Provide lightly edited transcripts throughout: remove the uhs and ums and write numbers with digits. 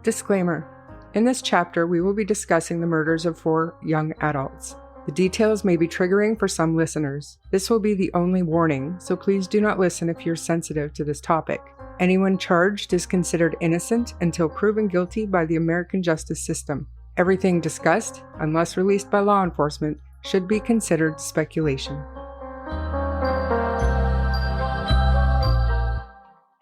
Disclaimer. In this chapter, we will be discussing the murders of 4 young adults. The details may be triggering for some listeners. This will be the only warning, so please do not listen if you're sensitive to this topic. Anyone charged is considered innocent until proven guilty by the American justice system. Everything discussed, unless released by law enforcement, should be considered speculation.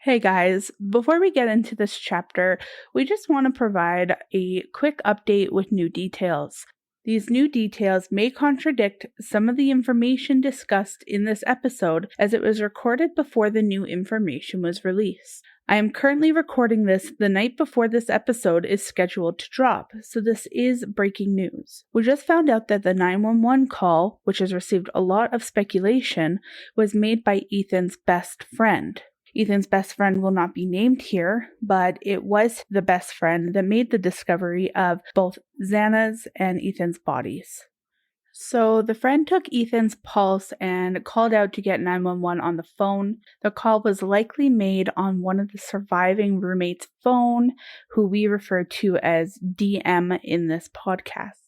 Hey guys, before we get into this chapter, we just want to provide a quick update with new details. These new details may contradict some of the information discussed in this episode as it was recorded before the new information was released. I am currently recording this the night before this episode is scheduled to drop, so this is breaking news. We just found out that the 911 call, which has received a lot of speculation, was made by Ethan's best friend. Ethan's best friend will not be named here, but it was the best friend that made the discovery of both Xana's and Ethan's bodies. So the friend took Ethan's pulse and called out to get 911 on the phone. The call was likely made on one of the surviving roommates' phone, who we refer to as DM in this podcast.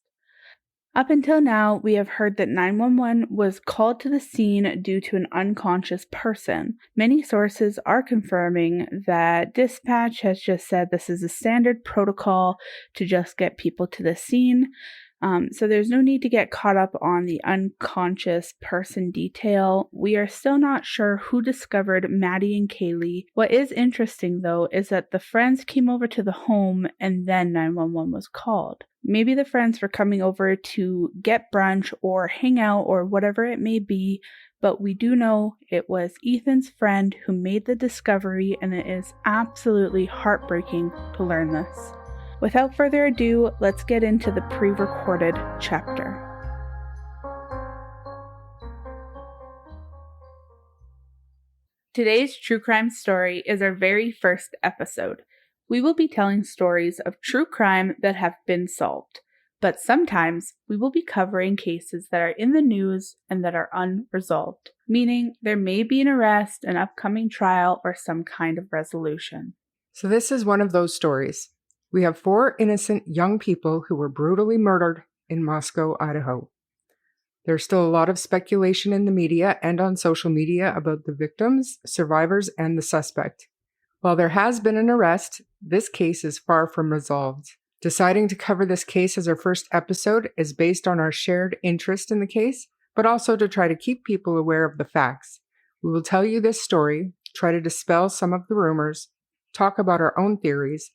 Up until now, we have heard that 911 was called to the scene due to an unconscious person. Many sources are confirming that dispatch has just said this is a standard protocol to just get people to the scene. So there's no need to get caught up on the unconscious person detail. We are still not sure who discovered Maddie and Kaylee. What is interesting though is that the friends came over to the home and then 911 was called. Maybe the friends were coming over to get brunch or hang out or whatever it may be, but we do know it was Ethan's friend who made the discovery, and it is absolutely heartbreaking to learn this. Without further ado, let's get into the pre-recorded chapter. Today's true crime story is our very first episode. We will be telling stories of true crime that have been solved, but sometimes we will be covering cases that are in the news and that are unresolved, meaning there may be an arrest, an upcoming trial, or some kind of resolution. So this is one of those stories. We have 4 innocent young people who were brutally murdered in Moscow, Idaho. There's still a lot of speculation in the media and on social media about the victims, survivors, and the suspect. While there has been an arrest, this case is far from resolved. Deciding to cover this case as our first episode is based on our shared interest in the case, but also to try to keep people aware of the facts. We will tell you this story, try to dispel some of the rumors, talk about our own theories,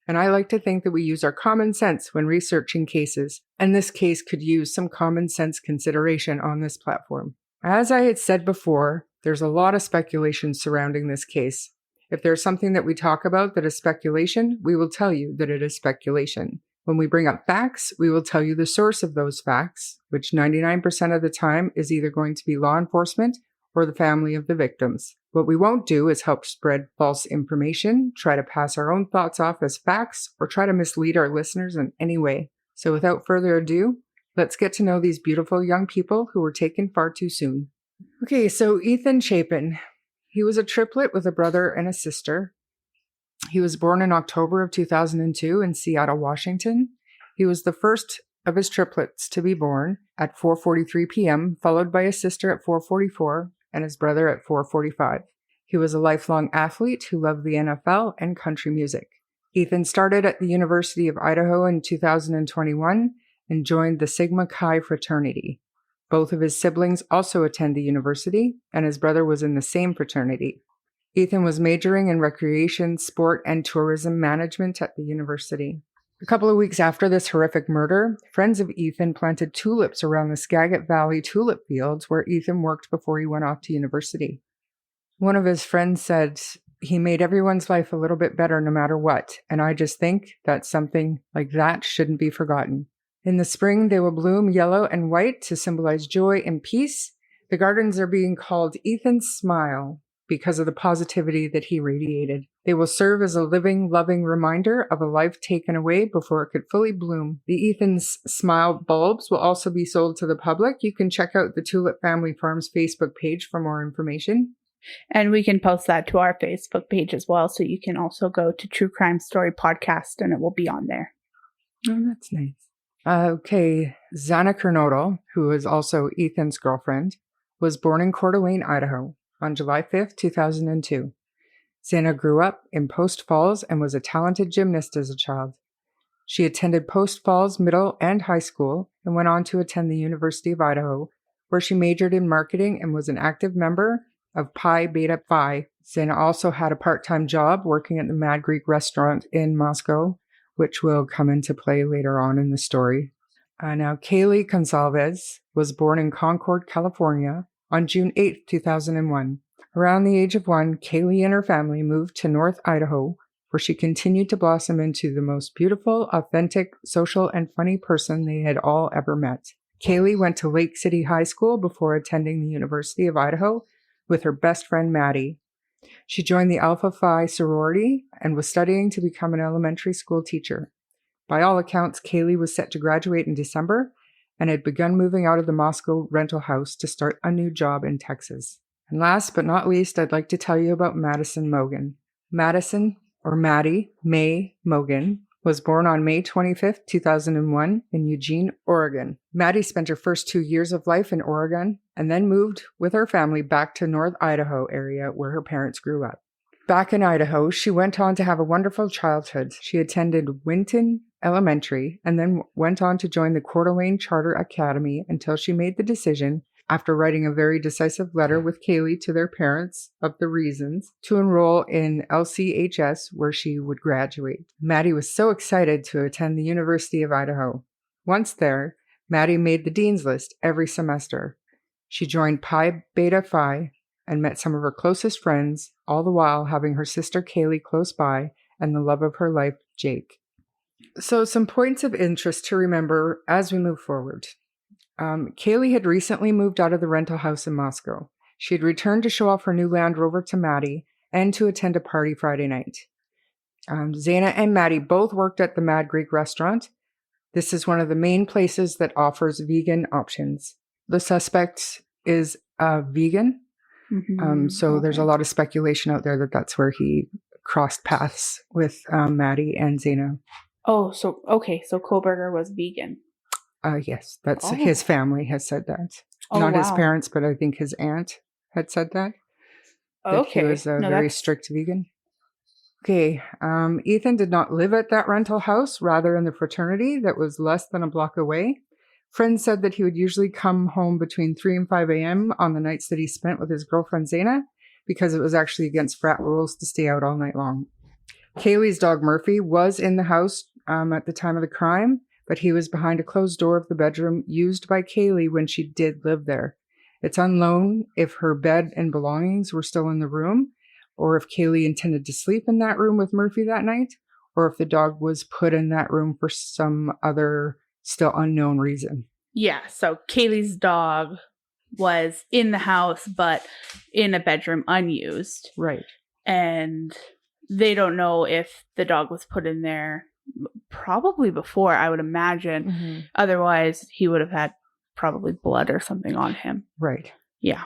and I like to think that we use our common sense when researching cases, and this case could use some common sense consideration on this platform. As I had said before, there's a lot of speculation surrounding this case. If there's something that we talk about that is speculation, we will tell you that it is speculation. When we bring up facts, we will tell you the source of those facts, which 99% of the time is either going to be law enforcement or the family of the victims. What we won't do is help spread false information, try to pass our own thoughts off as facts, or try to mislead our listeners in any way. So without further ado, let's get to know these beautiful young people who were taken far too soon. Okay, so Ethan Chapin. He was a triplet with a brother and a sister. He was born in October of 2002 in Seattle, Washington. He was the first of his triplets to be born at 4:43 p.m., followed by his sister at 4:44 and his brother at 4:45. He was a lifelong athlete who loved the NFL and country music. Ethan started at the University of Idaho in 2021 and joined the Sigma Chi fraternity. Both of his siblings also attend the university, and his brother was in the same fraternity. Ethan was majoring in recreation, sport, and tourism management at the university. A couple of weeks after this horrific murder, friends of Ethan planted tulips around the Skagit Valley tulip fields where Ethan worked before he went off to university. One of his friends said, "He made everyone's life a little bit better no matter what, and I just think that something like that shouldn't be forgotten." In the spring, they will bloom yellow and white to symbolize joy and peace. The gardens are being called Ethan's Smile because of the positivity that he radiated. They will serve as a living, loving reminder of a life taken away before it could fully bloom. The Ethan's Smile bulbs will also be sold to the public. You can check out the Tulip Family Farms Facebook page for more information. And we can post that to our Facebook page as well. So you can also go to True Crime Story Podcast and it will be on there. Oh, that's nice. Okay. Zana Kernodle, who is also Ethan's girlfriend, was born in Coeur d'Alene, Idaho on July 5th, 2002. Zana grew up in Post Falls and was a talented gymnast as a child. She attended Post Falls Middle and High School and went on to attend the University of Idaho, where she majored in marketing and was an active member of Pi Beta Phi. Zana also had a part-time job working at the Mad Greek restaurant in Moscow, which will come into play later on in the story. Now, Kaylee Gonzalez was born in Concord, California on June 8, 2001. Around the age of 1, Kaylee and her family moved to North Idaho, where she continued to blossom into the most beautiful, authentic, social, and funny person they had all ever met. Kaylee went to Lake City High School before attending the University of Idaho with her best friend Maddie. She joined the Alpha Phi sorority and was studying to become an elementary school teacher. By all accounts, Kaylee was set to graduate in December and had begun moving out of the Moscow rental house to start a new job in Texas. And last but not least, I'd like to tell you about Madison Mogan. Madison, or Maddie May Mogan, was born on May 25th, 2001 in Eugene, Oregon. Maddie spent her first 2 years of life in Oregon and then moved with her family back to North Idaho area where her parents grew up. Back in Idaho, she went on to have a wonderful childhood. She attended Winton Elementary and then went on to join the Coeur d'Alene Charter Academy until she made the decision, after writing a very decisive letter with Kaylee to their parents of the reasons, to enroll in LCHS where she would graduate. Maddie was so excited to attend the University of Idaho. Once there, Maddie made the dean's list every semester. She joined Pi Beta Phi and met some of her closest friends, all the while having her sister Kaylee close by and the love of her life, Jake. So some points of interest to remember as we move forward. Kaylee had recently moved out of the rental house in Moscow. She had returned to show off her new Land Rover to Maddie and to attend a party Friday night. Zana and Maddie both worked at the Mad Greek restaurant. This is one of the main places that offers vegan options. The suspect is vegan, so there's a lot of speculation out there that that's where he crossed paths with Maddie and Zana. Oh, so Kohberger was vegan. Yes, that's his family has said that. Not his parents, but I think his aunt had said that. That he was a very strict vegan. Okay, Ethan did not live at that rental house, rather in the fraternity that was less than a block away. Friends said that he would usually come home between 3 and 5 a.m. on the nights that he spent with his girlfriend Zana, because it was actually against frat rules to stay out all night long. Kaylee's dog Murphy was in the house at the time of the crime, but he was behind a closed door of the bedroom used by Kaylee when she did live there. It's unknown if her bed and belongings were still in the room, or if Kaylee intended to sleep in that room with Murphy that night, or if the dog was put in that room for some other still unknown reason. Yeah, so Kaylee's dog was in the house, but in a bedroom unused. Right. And they don't know if the dog was put in there probably before, I would imagine. Mm-hmm. Otherwise, he would have had probably blood or something on him. Right. Yeah.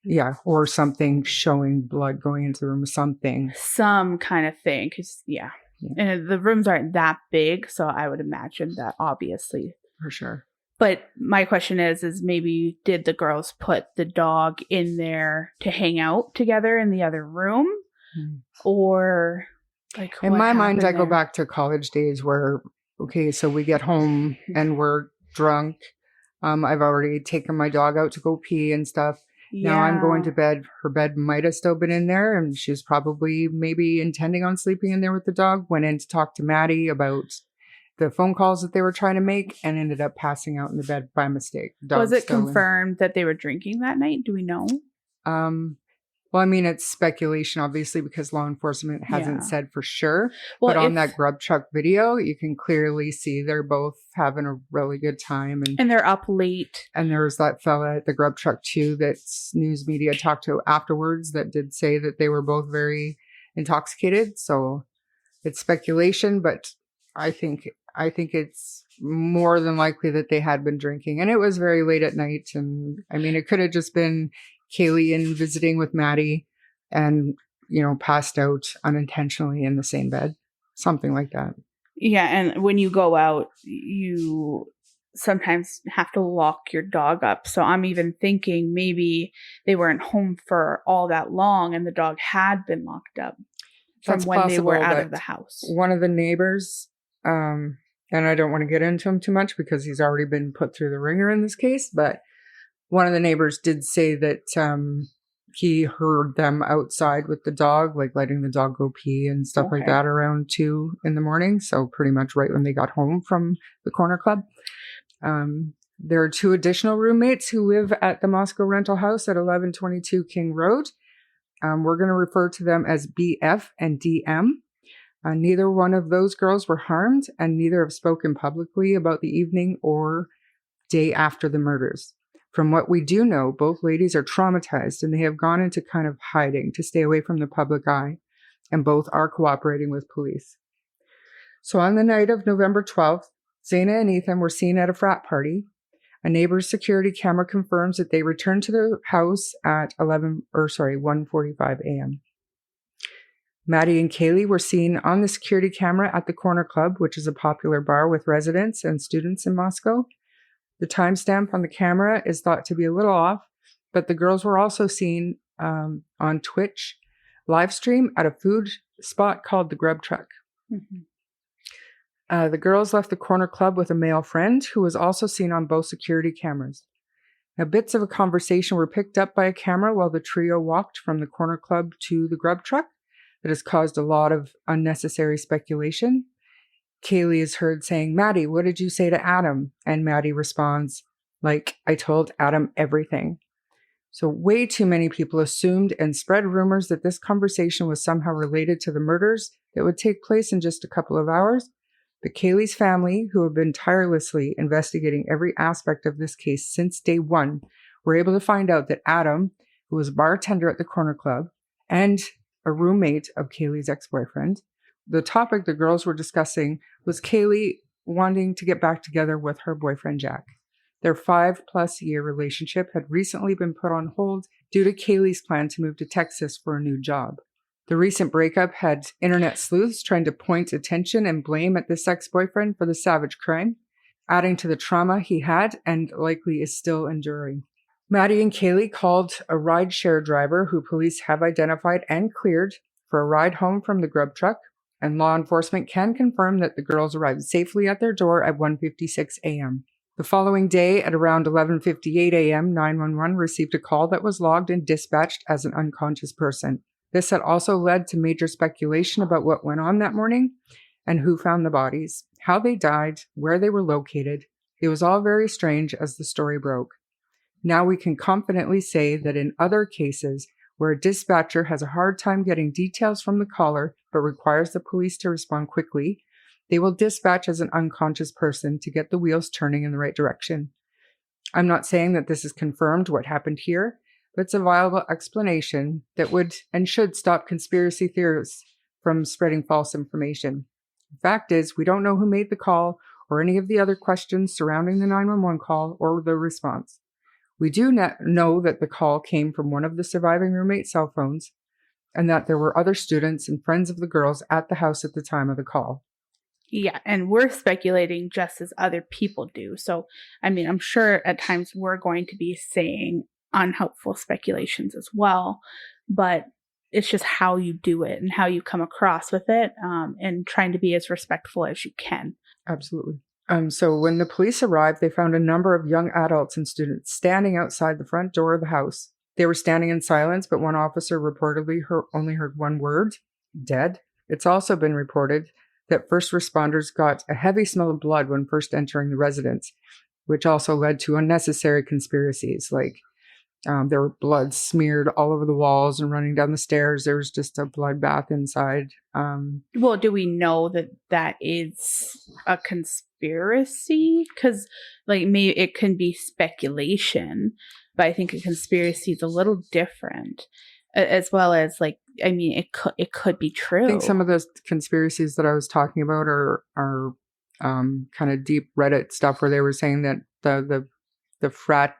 Yeah, or something showing blood going into the room, something. Some kind of thing, because, yeah. And the rooms aren't that big, so I would imagine that, obviously. For sure. But my question is maybe did the girls put the dog in there to hang out together in the other room? Or, like, in my mind, I go back to college days where, okay, so we get home and we're drunk. I've already taken my dog out to go pee and stuff. Yeah. Now I'm going to bed. Her bed might have still been in there, and she was probably maybe intending on sleeping in there with the dog. Went in to talk to Maddie about the phone calls that they were trying to make and ended up passing out in the bed by mistake. Was it confirmed that they were drinking that night? Do we know? Well, I mean, it's speculation, obviously, because law enforcement hasn't said for sure. Well, but on that grub truck video, you can clearly see they're both having a really good time. And they're up late. And there was that fella at the grub truck, too, that news media talked to afterwards that did say that they were both very intoxicated. So it's speculation, but I think it's more than likely that they had been drinking. And it was very late at night. And I mean, it could have just been Kaylee in visiting with Maddie. and, passed out unintentionally in the same bed. Something like that. Yeah, and when you go out, you sometimes have to lock your dog up. So I'm even thinking maybe they weren't home for all that long and the dog had been locked up from when they were out of the house. One of the neighbors, and I don't want to get into him too much because he's already been put through the ringer in this case, but one of the neighbors did say that he heard them outside with the dog, like letting the dog go pee and stuff like that around 2 a.m. So pretty much right when they got home from the corner club. There are 2 additional roommates who live at the Moscow rental house at 1122 King Road. We're going to refer to them as BF and DM. Neither one of those girls were harmed, and neither have spoken publicly about the evening or day after the murders. From what we do know, both ladies are traumatized and they have gone into kind of hiding to stay away from the public eye, and both are cooperating with police. So on the night of November 12th, Zaina and Ethan were seen at a frat party. A neighbor's security camera confirms that they returned to the house at 1:45 a.m. Maddie and Kaylee were seen on the security camera at the Corner Club, which is a popular bar with residents and students in Moscow. The timestamp on the camera is thought to be a little off, but the girls were also seen on Twitch live stream at a food spot called the Grub Truck. The girls left the Corner Club with a male friend who was also seen on both security cameras. Now, bits of a conversation were picked up by a camera while the trio walked from the Corner Club to the Grub Truck that has caused a lot of unnecessary speculation. Kaylee is heard saying, "Maddie, what did you say to Adam?" And Maddie responds, like, "I told Adam everything." So way too many people assumed and spread rumors that this conversation was somehow related to the murders that would take place in just a couple of hours. But Kaylee's family, who have been tirelessly investigating every aspect of this case since day one, were able to find out that Adam, who was a bartender at the Corner Club and a roommate of Kaylee's ex-boyfriend, the topic the girls were discussing was Kaylee wanting to get back together with her boyfriend, Jack. Their 5+ year relationship had recently been put on hold due to Kaylee's plan to move to Texas for a new job. The recent breakup had internet sleuths trying to point attention and blame at this ex-boyfriend for the savage crime, adding to the trauma he had and likely is still enduring. Maddie and Kaylee called a rideshare driver who police have identified and cleared for a ride home from the Grub Truck, and law enforcement can confirm that the girls arrived safely at their door at 1:56 a.m. The following day at around 11:58 a.m., 911 received a call that was logged and dispatched as an unconscious person. This had also led to major speculation about what went on that morning and who found the bodies, how they died, where they were located. It was all very strange as the story broke. Now we can confidently say that in other cases where a dispatcher has a hard time getting details from the caller but requires the police to respond quickly, they will dispatch as an unconscious person to get the wheels turning in the right direction. I'm not saying that this is confirmed what happened here, but it's a viable explanation that would and should stop conspiracy theorists from spreading false information. The fact is, we don't know who made the call or any of the other questions surrounding the 911 call or the response. We do know that the call came from one of the surviving roommate's cell phones and that there were other students and friends of the girls at the house at the time of the call. Yeah, and we're speculating just as other people do. So, I mean, I'm sure at times we're going to be saying unhelpful speculations as well, but it's just how you do it and how you come across with it, and trying to be as respectful as you can. Absolutely. So when the police arrived, they found a number of young adults and students standing outside the front door of the house. They were standing in silence, but one officer reportedly only heard one word, dead. It's also been reported that first responders got a heavy smell of blood when first entering the residence, which also led to unnecessary conspiracies, like there were blood smeared all over the walls and running down the stairs. There was just a bloodbath inside. Well, do we know that that is a conspiracy? Because, like, maybe it can be speculation, but I think a conspiracy is a little different. As well as, like, I mean, it could be true. I think some of the conspiracies that I was talking about are kind of deep Reddit stuff where they were saying that the frat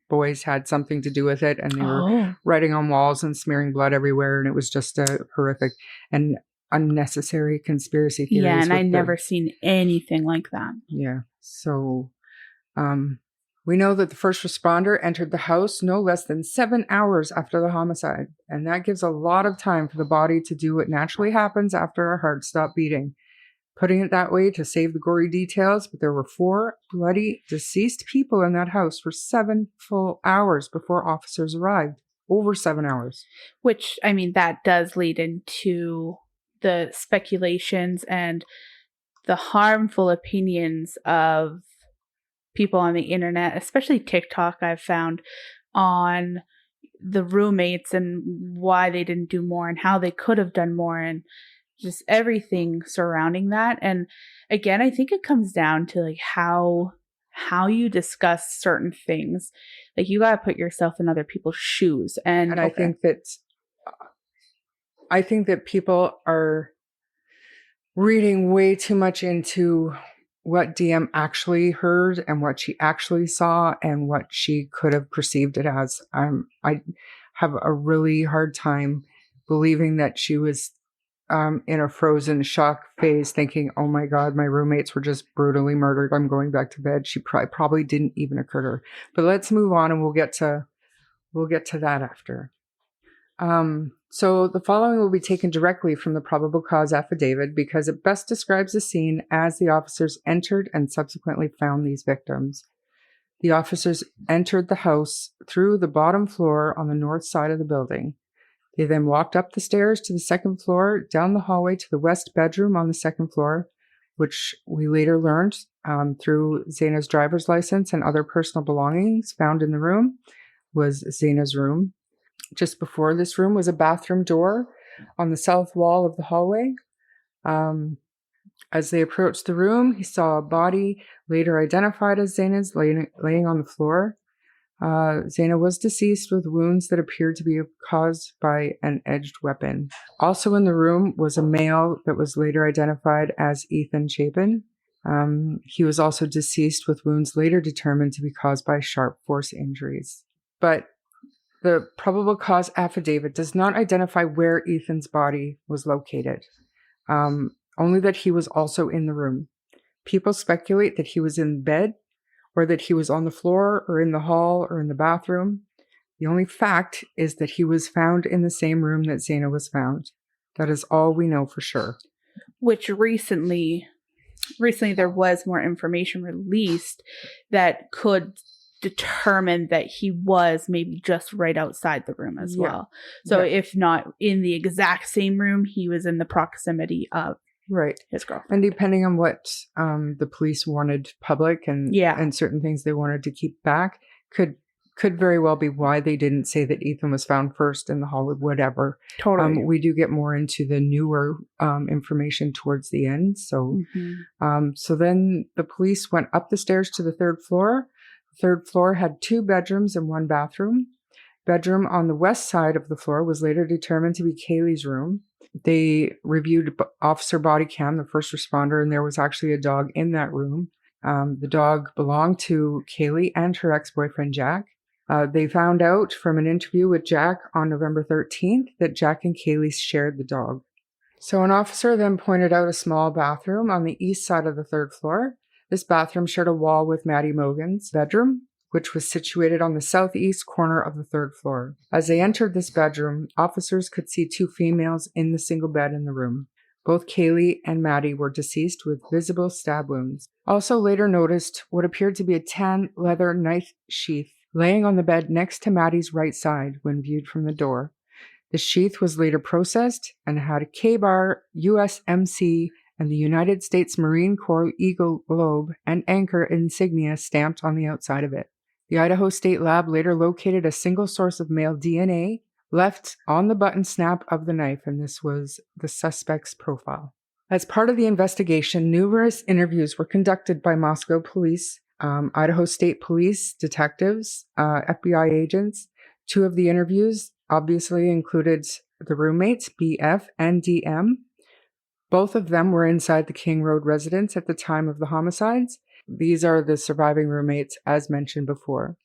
boys had something to do with it, and they were Oh, writing on walls and smearing blood everywhere, and it was just a horrific and unnecessary conspiracy theories. yeah, and with I the- never seen anything like that. Yeah. So we know that the first responder entered the house no less than 7 hours after the homicide, and that gives a lot of time for the body to do what naturally happens after our hearts stop beating. Putting it that way to save the gory details, but there were 4 bloody deceased people in that house for 7 full hours before officers arrived. Over 7 hours. Which, I mean, that does lead into the speculations and the harmful opinions of people on the internet, especially TikTok, I've found, on the roommates and why they didn't do more and how they could have done more and just everything surrounding that. And again, I think it comes down to like how you discuss certain things. Like you got to put yourself in other people's shoes. And I think that people are reading way too much into what DM actually heard and what she actually saw and what she could have perceived it as. I have a really hard time believing that she was in a frozen shock phase thinking, oh my God, my roommates were just brutally murdered. I'm going back to bed. She probably didn't even occur to her. But let's move on and we'll get to that after. So the following will be taken directly from the probable cause affidavit because it best describes the scene as the officers entered and subsequently found these victims. The officers entered the house through the bottom floor on the north side of the building. They then walked up the stairs to the second floor, down the hallway to the west bedroom on the second floor, which we later learned through Zaina's driver's license and other personal belongings found in the room was Zaina's room. Just before this room was a bathroom door on the south wall of the hallway. As they approached the room, he saw a body later identified as Zaina's laying on the floor. Zaina was deceased with wounds that appeared to be caused by an edged weapon. Also in the room was a male that was later identified as Ethan Chapin. He was also deceased with wounds later determined to be caused by sharp force injuries. But the probable cause affidavit does not identify where Ethan's body was located, only that he was also in the room. People speculate that he was in bed or that he was on the floor or in the hall or in the bathroom. The only fact is that he was found in the same room that Zaina was found. That is all we know for sure. which recently there was more information released that could determine that he was maybe just right outside the room as well. So if not in the exact same room, he was in the proximity of his girlfriend. And depending on what the police wanted public and certain things they wanted to keep back, could very well be why they didn't say that Ethan was found first in the hall, whatever. Totally. We do get more into the newer information towards the end. So, so then the police went up the stairs to the third floor. The third floor had 2 bedrooms and 1 bathroom. Bedroom on the west side of the floor was later determined to be Kaylee's room. They reviewed officer body cam, the first responder, and there was actually a dog in that room. The dog belonged to Kaylee and her ex-boyfriend, Jack. They found out from an interview with Jack on November 13th that Jack and Kaylee shared the dog. So an officer then pointed out a small bathroom on the east side of the third floor. This bathroom shared a wall with Maddie Mogan's bedroom, which was situated on the southeast corner of the third floor. As they entered this bedroom, officers could see 2 females in the single bed in the room. Both Kaylee and Maddie were deceased with visible stab wounds. Also later noticed what appeared to be a tan leather knife sheath laying on the bed next to Maddie's right side when viewed from the door. The sheath was later processed and had a K-bar, USMC, and the United States Marine Corps Eagle Globe and Anchor insignia stamped on the outside of it. The Idaho State Lab later located a single source of male DNA left on the button snap of the knife, and this was the suspect's profile. As part of the investigation, numerous interviews were conducted by Moscow police, Idaho State Police, detectives, FBI agents. 2 of the interviews obviously included the roommates, BF and DM. Both of them were inside the King Road residence at the time of the homicides. These are the surviving roommates, as mentioned before.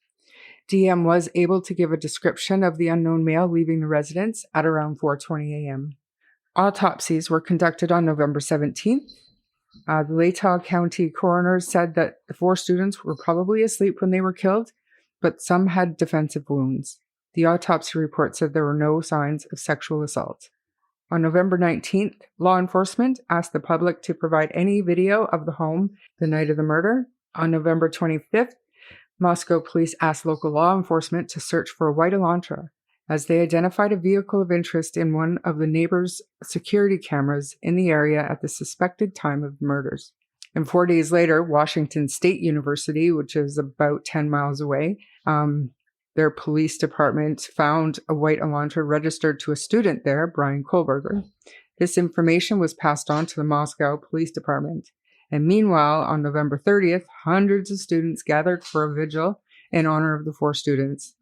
DM was able to give a description of the unknown male leaving the residence at around 4:20 a.m. Autopsies were conducted on November 17th. The Latah County coroner said that the 4 students were probably asleep when they were killed, but some had defensive wounds. The autopsy report said there were no signs of sexual assault. On November 19th, law enforcement asked the public to provide any video of the home the night of the murder. On November 25th, Moscow police asked local law enforcement to search for a white Elantra, as they identified a vehicle of interest in one of the neighbors' security cameras in the area at the suspected time of the murders. And 4 days later, Washington State University, which is about 10 miles away, their police department found a white Elantra registered to a student there, Brian Kohberger. This information was passed on to the Moscow Police Department. And meanwhile, on November 30th, hundreds of students gathered for a vigil in honor of the 4 students.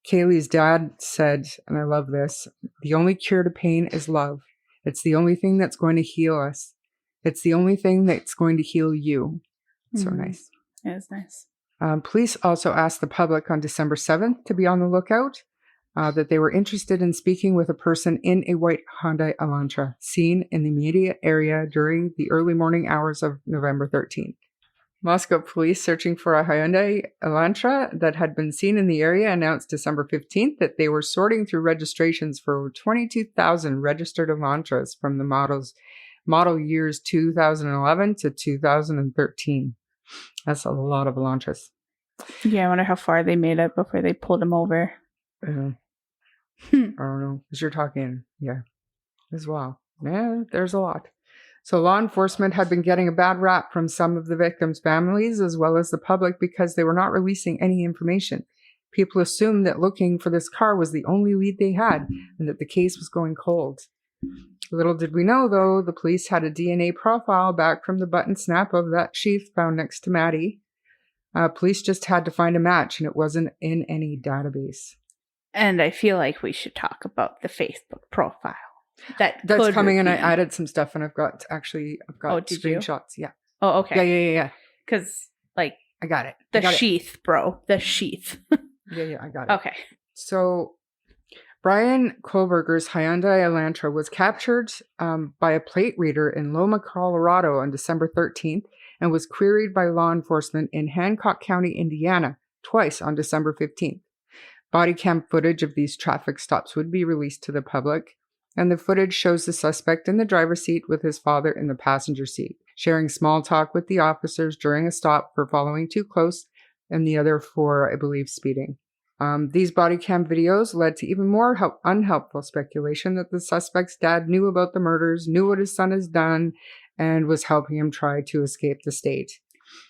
Kaylee's dad said, and I love this, "The only cure to pain is love. It's the only thing that's going to heal us. It's the only thing that's going to heal you." So nice. It is nice. Police also asked the public on December 7th to be on the lookout, that they were interested in speaking with a person in a white Hyundai Elantra seen in the immediate area during the early morning hours of November 13th. Moscow police searching for a Hyundai Elantra that had been seen in the area announced December 15th that they were sorting through registrations for over 22,000 registered Elantras from the model years 2011 to 2013. That's a lot of Elantras. Yeah, I wonder how far they made it before they pulled him over. I don't know. Because you're talking, as well. Yeah, there's a lot. So law enforcement had been getting a bad rap from some of the victims' families as well as the public because they were not releasing any information. People assumed that looking for this car was the only lead they had and that the case was going cold. Little did we know, though, the police had a DNA profile back from the button snap of that sheath found next to Maddie. Police just had to find a match, and it wasn't in any database. And I feel like we should talk about the Facebook profile. That's coming, and I added some stuff, and I've got screenshots. You? Yeah. Oh, okay. Yeah. Because, I got it. The sheath, bro. The sheath. Yeah, I got it. Okay. So Brian Kohberger's Hyundai Elantra was captured by a plate reader in Loma, Colorado on December 13th and was queried by law enforcement in Hancock County, Indiana, twice on December 15th. Body cam footage of these traffic stops would be released to the public, and the footage shows the suspect in the driver's seat with his father in the passenger seat, sharing small talk with the officers during a stop for following too close and the other for, I believe, speeding. These body cam videos led to even more unhelpful speculation that the suspect's dad knew about the murders, knew what his son has done, and was helping him try to escape the state.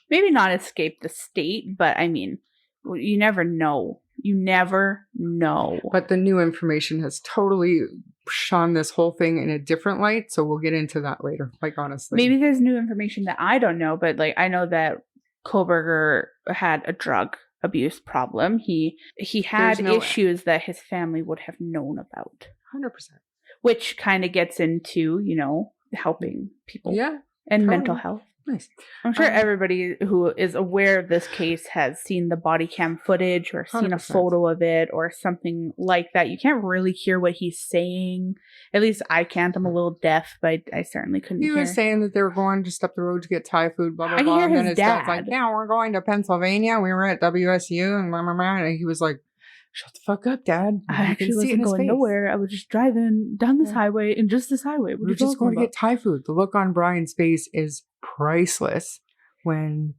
Maybe not escape the state, but I mean, you never know. You never know. But the new information has totally shone this whole thing in a different light, so we'll get into that later, honestly. Maybe there's new information that I don't know, but I know that Kohberger had a drug abuse problem. He had issues that his family would have known about. 100%. Which kind of gets into, helping people. Yeah. And mental health. Nice. I'm sure everybody who is aware of this case has seen the body cam footage or seen 100%. A photo of it or something like that. You can't really hear what he's saying. At least I can't. I'm a little deaf, but I certainly couldn't hear. He was saying that they were going just up the road to get Thai food, blah, blah, blah. And then his dad's like, yeah, we're going to Pennsylvania. We were at WSU and blah, blah, blah. And he was like, shut the fuck up, Dad. I actually wasn't going nowhere. I was just driving down this highway and just this highway. We're just going to get Thai food. The look on Brian's face is priceless when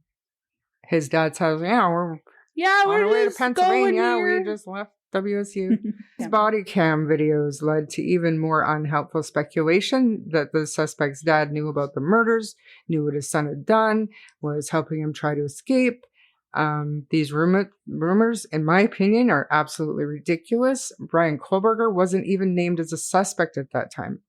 his dad says, we're on our way to Pennsylvania. We just left WSU. His body cam videos led to even more unhelpful speculation that the suspect's dad knew about the murders, knew what his son had done, was helping him try to escape. These rumors, in my opinion, are absolutely ridiculous. Brian Kohberger wasn't even named as a suspect at that time.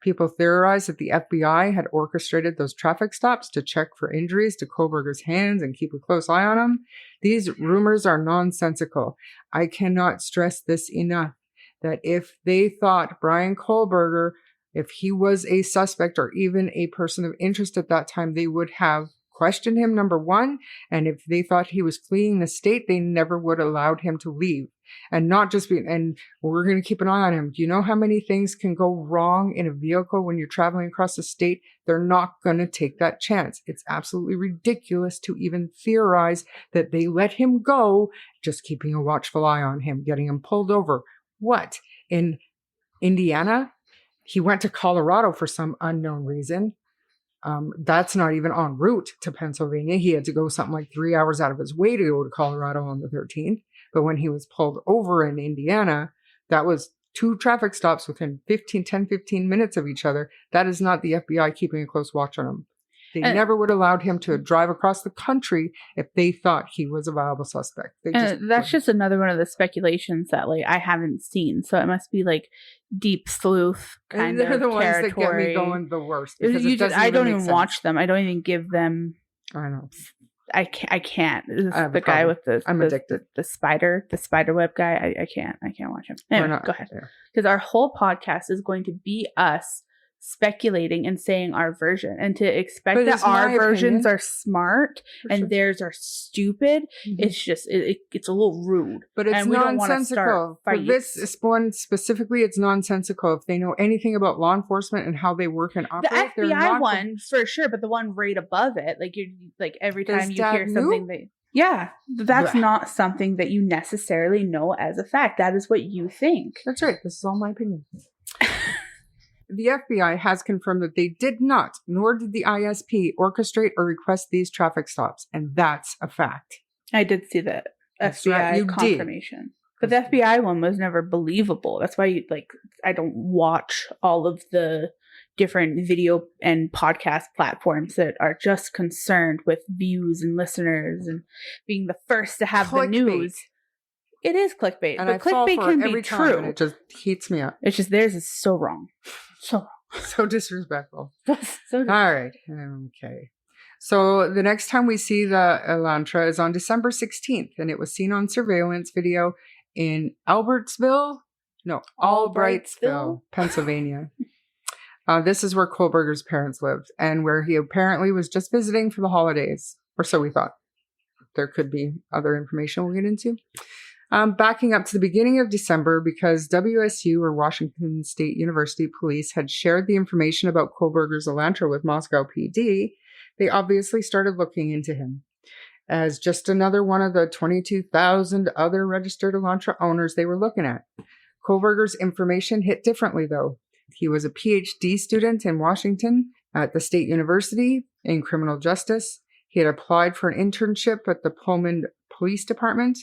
People theorized that the FBI had orchestrated those traffic stops to check for injuries to Kohberger's hands and keep a close eye on him. These rumors are nonsensical. I cannot stress this enough, that if they thought Brian Kohberger, if he was a suspect or even a person of interest at that time, they would have questioned him, number one. And if they thought he was fleeing the state, they never would have allowed him to leave. And not just and we're going to keep an eye on him. Do you know how many things can go wrong in a vehicle when you're traveling across the state? They're not going to take that chance. It's absolutely ridiculous to even theorize that they let him go, just keeping a watchful eye on him, getting him pulled over. What? In Indiana? He went to Colorado for some unknown reason. That's not even en route to Pennsylvania. He had to go something like 3 hours out of his way to go to Colorado on the 13th. But when he was pulled over in Indiana, that was 2 traffic stops within 10, 15 minutes of each other. That is not the FBI keeping a close watch on him. They never would have allowed him to drive across the country if they thought he was a viable suspect. That's just another one of the speculations that like I haven't seen. So it must be like deep sleuth kind of territory. They're the ones that get me going the worst. I don't even watch them. I don't even give them. I know. I can't. The guy with I'm addicted. The spider web guy. I can't watch him. Anyway, go ahead. Because our whole podcast is going to be us speculating and saying our version, and to expect that our versions are smart and theirs are stupid. It's just it's a little rude. But it's nonsensical. For this one specifically, it's nonsensical. If they know anything about law enforcement and how they work and operate, the FBI one for sure, but the one right above it, like you like every time you hear something that's not something that you necessarily know as a fact. That is what you think. That's right. This is all my opinion. The FBI has confirmed that they did not, nor did the ISP, orchestrate or request these traffic stops. And that's a fact. I did see the FBI confirmation. But the FBI one was never believable. That's why I don't watch all of the different video and podcast platforms that are just concerned with views and listeners and being the first to have the news. It is clickbait, and but clickbait can be true. And it just heats me up. It's just theirs is so wrong. So wrong. So disrespectful. So disrespectful. All right. Okay. So the next time we see the Elantra is on December 16th, and it was seen on surveillance video in Albrightsville, Pennsylvania. This is where Kohberger's parents lived, and where he apparently was just visiting for the holidays, or so we thought. There could be other information we'll get into. Backing up to the beginning of December, because WSU, or Washington State University Police, had shared the information about Kohberger's Elantra with Moscow PD, they obviously started looking into him as just another one of the 22,000 other registered Elantra owners they were looking at. Kohberger's information hit differently, though. He was a PhD student in Washington at the State University in criminal justice. He had applied for an internship at the Pullman Police Department.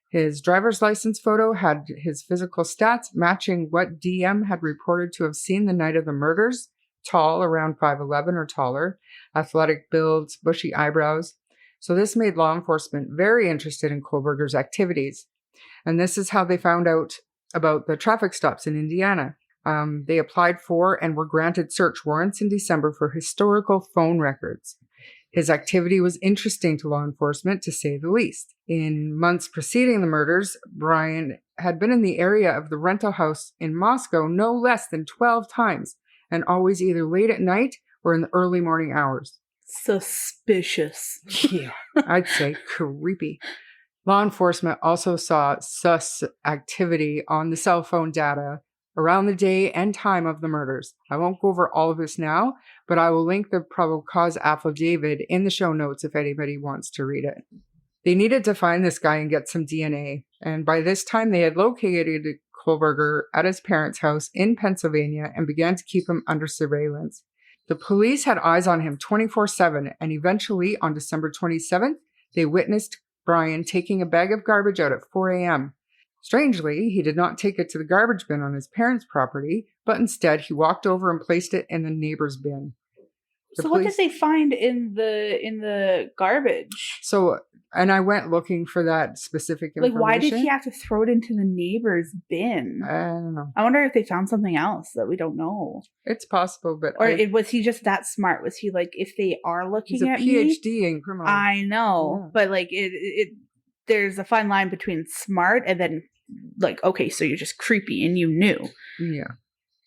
His driver's license photo had his physical stats matching what DM had reported to have seen the night of the murders. Tall, around 5'11" or taller, athletic builds, bushy eyebrows. So this made law enforcement very interested in Kohberger's activities. And this is how they found out about the traffic stops in Indiana. They applied for and were granted search warrants in December for historical phone records. His activity was interesting to law enforcement, to say the least. In months preceding the murders, Brian had been in the area of the rental house in Moscow no less than 12 times, and always either late at night or in the early morning hours. Suspicious. Yeah, I'd say creepy. Law enforcement also saw sus activity on the cell phone data around the day and time of the murders. I won't go over all of this now, but I will link the probable cause affidavit in the show notes if anybody wants to read it. They needed to find this guy and get some DNA, and by this time they had located Kohberger at his parents' house in Pennsylvania and began to keep him under surveillance. The police had eyes on him 24/7, and eventually on December 27th, they witnessed Brian taking a bag of garbage out at 4 a.m. Strangely, he did not take it to the garbage bin on his parents' property, but instead he walked over and placed it in the neighbor's bin. What did they find in the garbage? So, and I went looking for that specific information. Like, why did he have to throw it into the neighbor's bin? I don't know. I wonder if they found something else that we don't know. It's possible, but was he just that smart? Was he like, if they are looking at me, he's a PhD in criminal. I know, yeah. But like there's a fine line between smart and then like, okay, so you're just creepy and you knew. Yeah.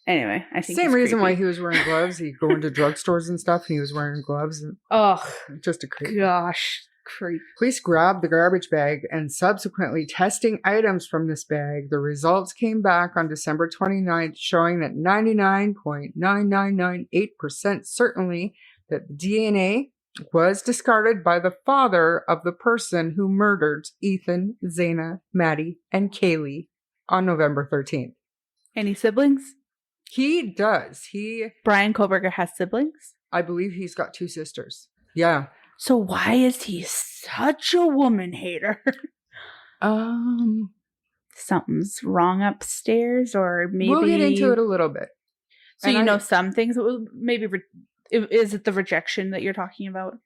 Anyway, I think Same he's reason why creepy. he was wearing gloves. He'd go into drugstores and stuff, and he was wearing gloves. And Oh, just a creep. gosh. Creep. Police grabbed the garbage bag and subsequently testing items from this bag. The results came back on December 29th, showing that 99.9998% certainly that the DNA was discarded by the father of the person who murdered Ethan, Zaina, Maddie, and Kaylee on November 13th. Any siblings? He does. Brian Kohberger has siblings? I believe he's got 2 sisters. Yeah. So why is he such a woman hater? Something's wrong upstairs, or maybe... We'll get into it a little bit. So and you know some things. Maybe is it the rejection that you're talking about?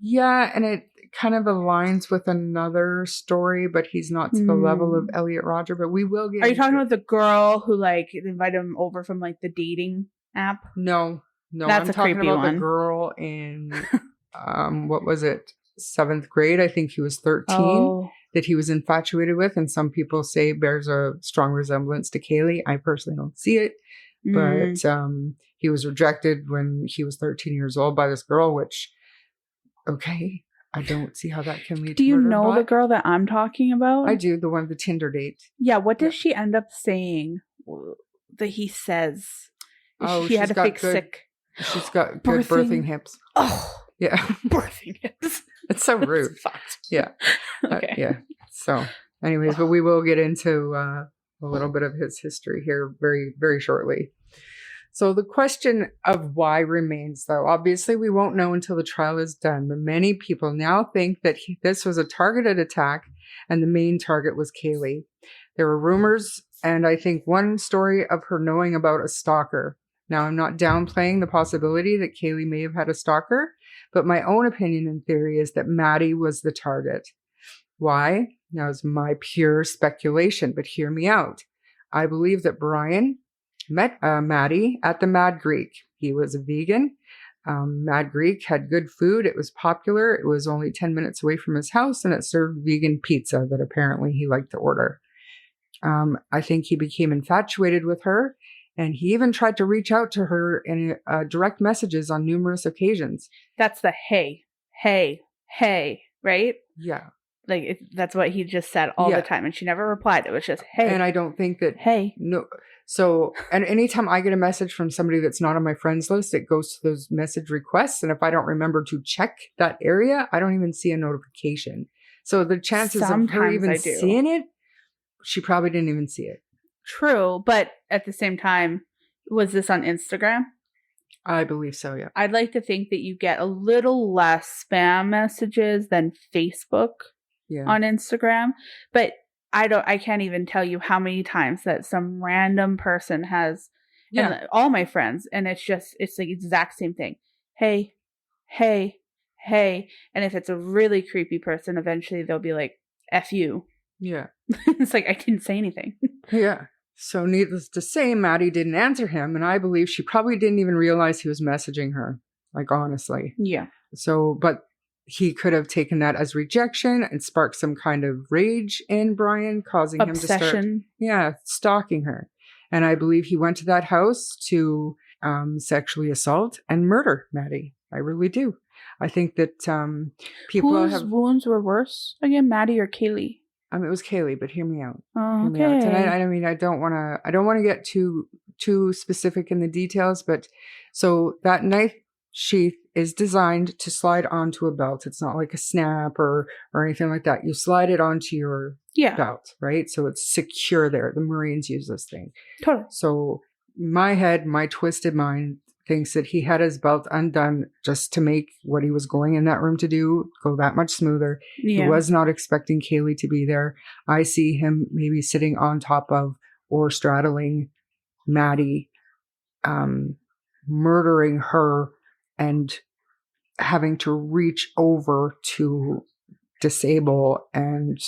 Yeah, and it kind of aligns with another story, but he's not to the level of Elliot Rodger. But we will get. Are you talking about the girl who like invited him over from like the dating app? No, that's I'm talking about the girl in what was it, 7th grade? I think he was 13. That he was infatuated with, and some people say bears a strong resemblance to Kaylee. I personally don't see it, but he was rejected when he was 13 years old by this girl, which, okay, I don't see how that can lead to murder. Do you know the girl that I'm talking about? I do, the one, the Tinder date. Yeah, what does she end up saying that he says? She had a fake sick. She's got good birthing hips. Oh. Yeah. Birthing hips. It's so rude. Yeah. Okay. Yeah. So, anyways, but we will get into a little bit of his history here very, very shortly. So the question of why remains, though. Obviously, we won't know until the trial is done, but many people now think that this was a targeted attack and the main target was Kaylee. There were rumors, and I think one story of her knowing about a stalker. Now, I'm not downplaying the possibility that Kaylee may have had a stalker, but my own opinion and theory is that Maddie was the target. Why? Now, it's my pure speculation, but hear me out. I believe that Brian met Maddie at the Mad Greek. He was a vegan. Mad Greek had good food. It was popular. It was only 10 minutes away from his house, and it served vegan pizza that apparently he liked to order. I think he became infatuated with her, and he even tried to reach out to her in direct messages on numerous occasions. That's the hey, right? Yeah. Like, that's what he just said all the time, and she never replied. It was just, hey. And I don't think that... Hey. No. So, and anytime I get a message from somebody that's not on my friends list, it goes to those message requests, and if I don't remember to check that area, I don't even see a notification. So the chances of her even seeing it, she probably didn't even see it. True, but at the same time, was this on Instagram? I believe so, yeah. I'd like to think that you get a little less spam messages than Facebook on Instagram, but I can't even tell you how many times that some random person has, and all my friends, and it's the exact same thing. Hey, and if it's a really creepy person, eventually they'll be like, F you. Yeah. It's like, I didn't say anything. Yeah. So needless to say, Maddie didn't answer him, and I believe she probably didn't even realize he was messaging her, like, honestly. Yeah. So, but he could have taken that as rejection and sparked some kind of rage in Brian, causing him to start stalking her. And I believe he went to that house to sexually assault and murder Maddie. I really do. I think that people whose wounds were worse again, Maddie or Kaylee? It was Kaylee, but hear me out. Oh, okay. Hear me out. And I mean, I don't want to get too specific in the details, but so that knife sheath is designed to slide onto a belt. It's not like a snap or anything like that. You slide it onto your belt, right? So it's secure there. The Marines use this thing. Totally. So my head, my twisted mind thinks that he had his belt undone just to make what he was going in that room to do go that much smoother. Yeah. He was not expecting Kaylee to be there. I see him maybe sitting on top of or straddling Maddie, murdering her and having to reach over to disable and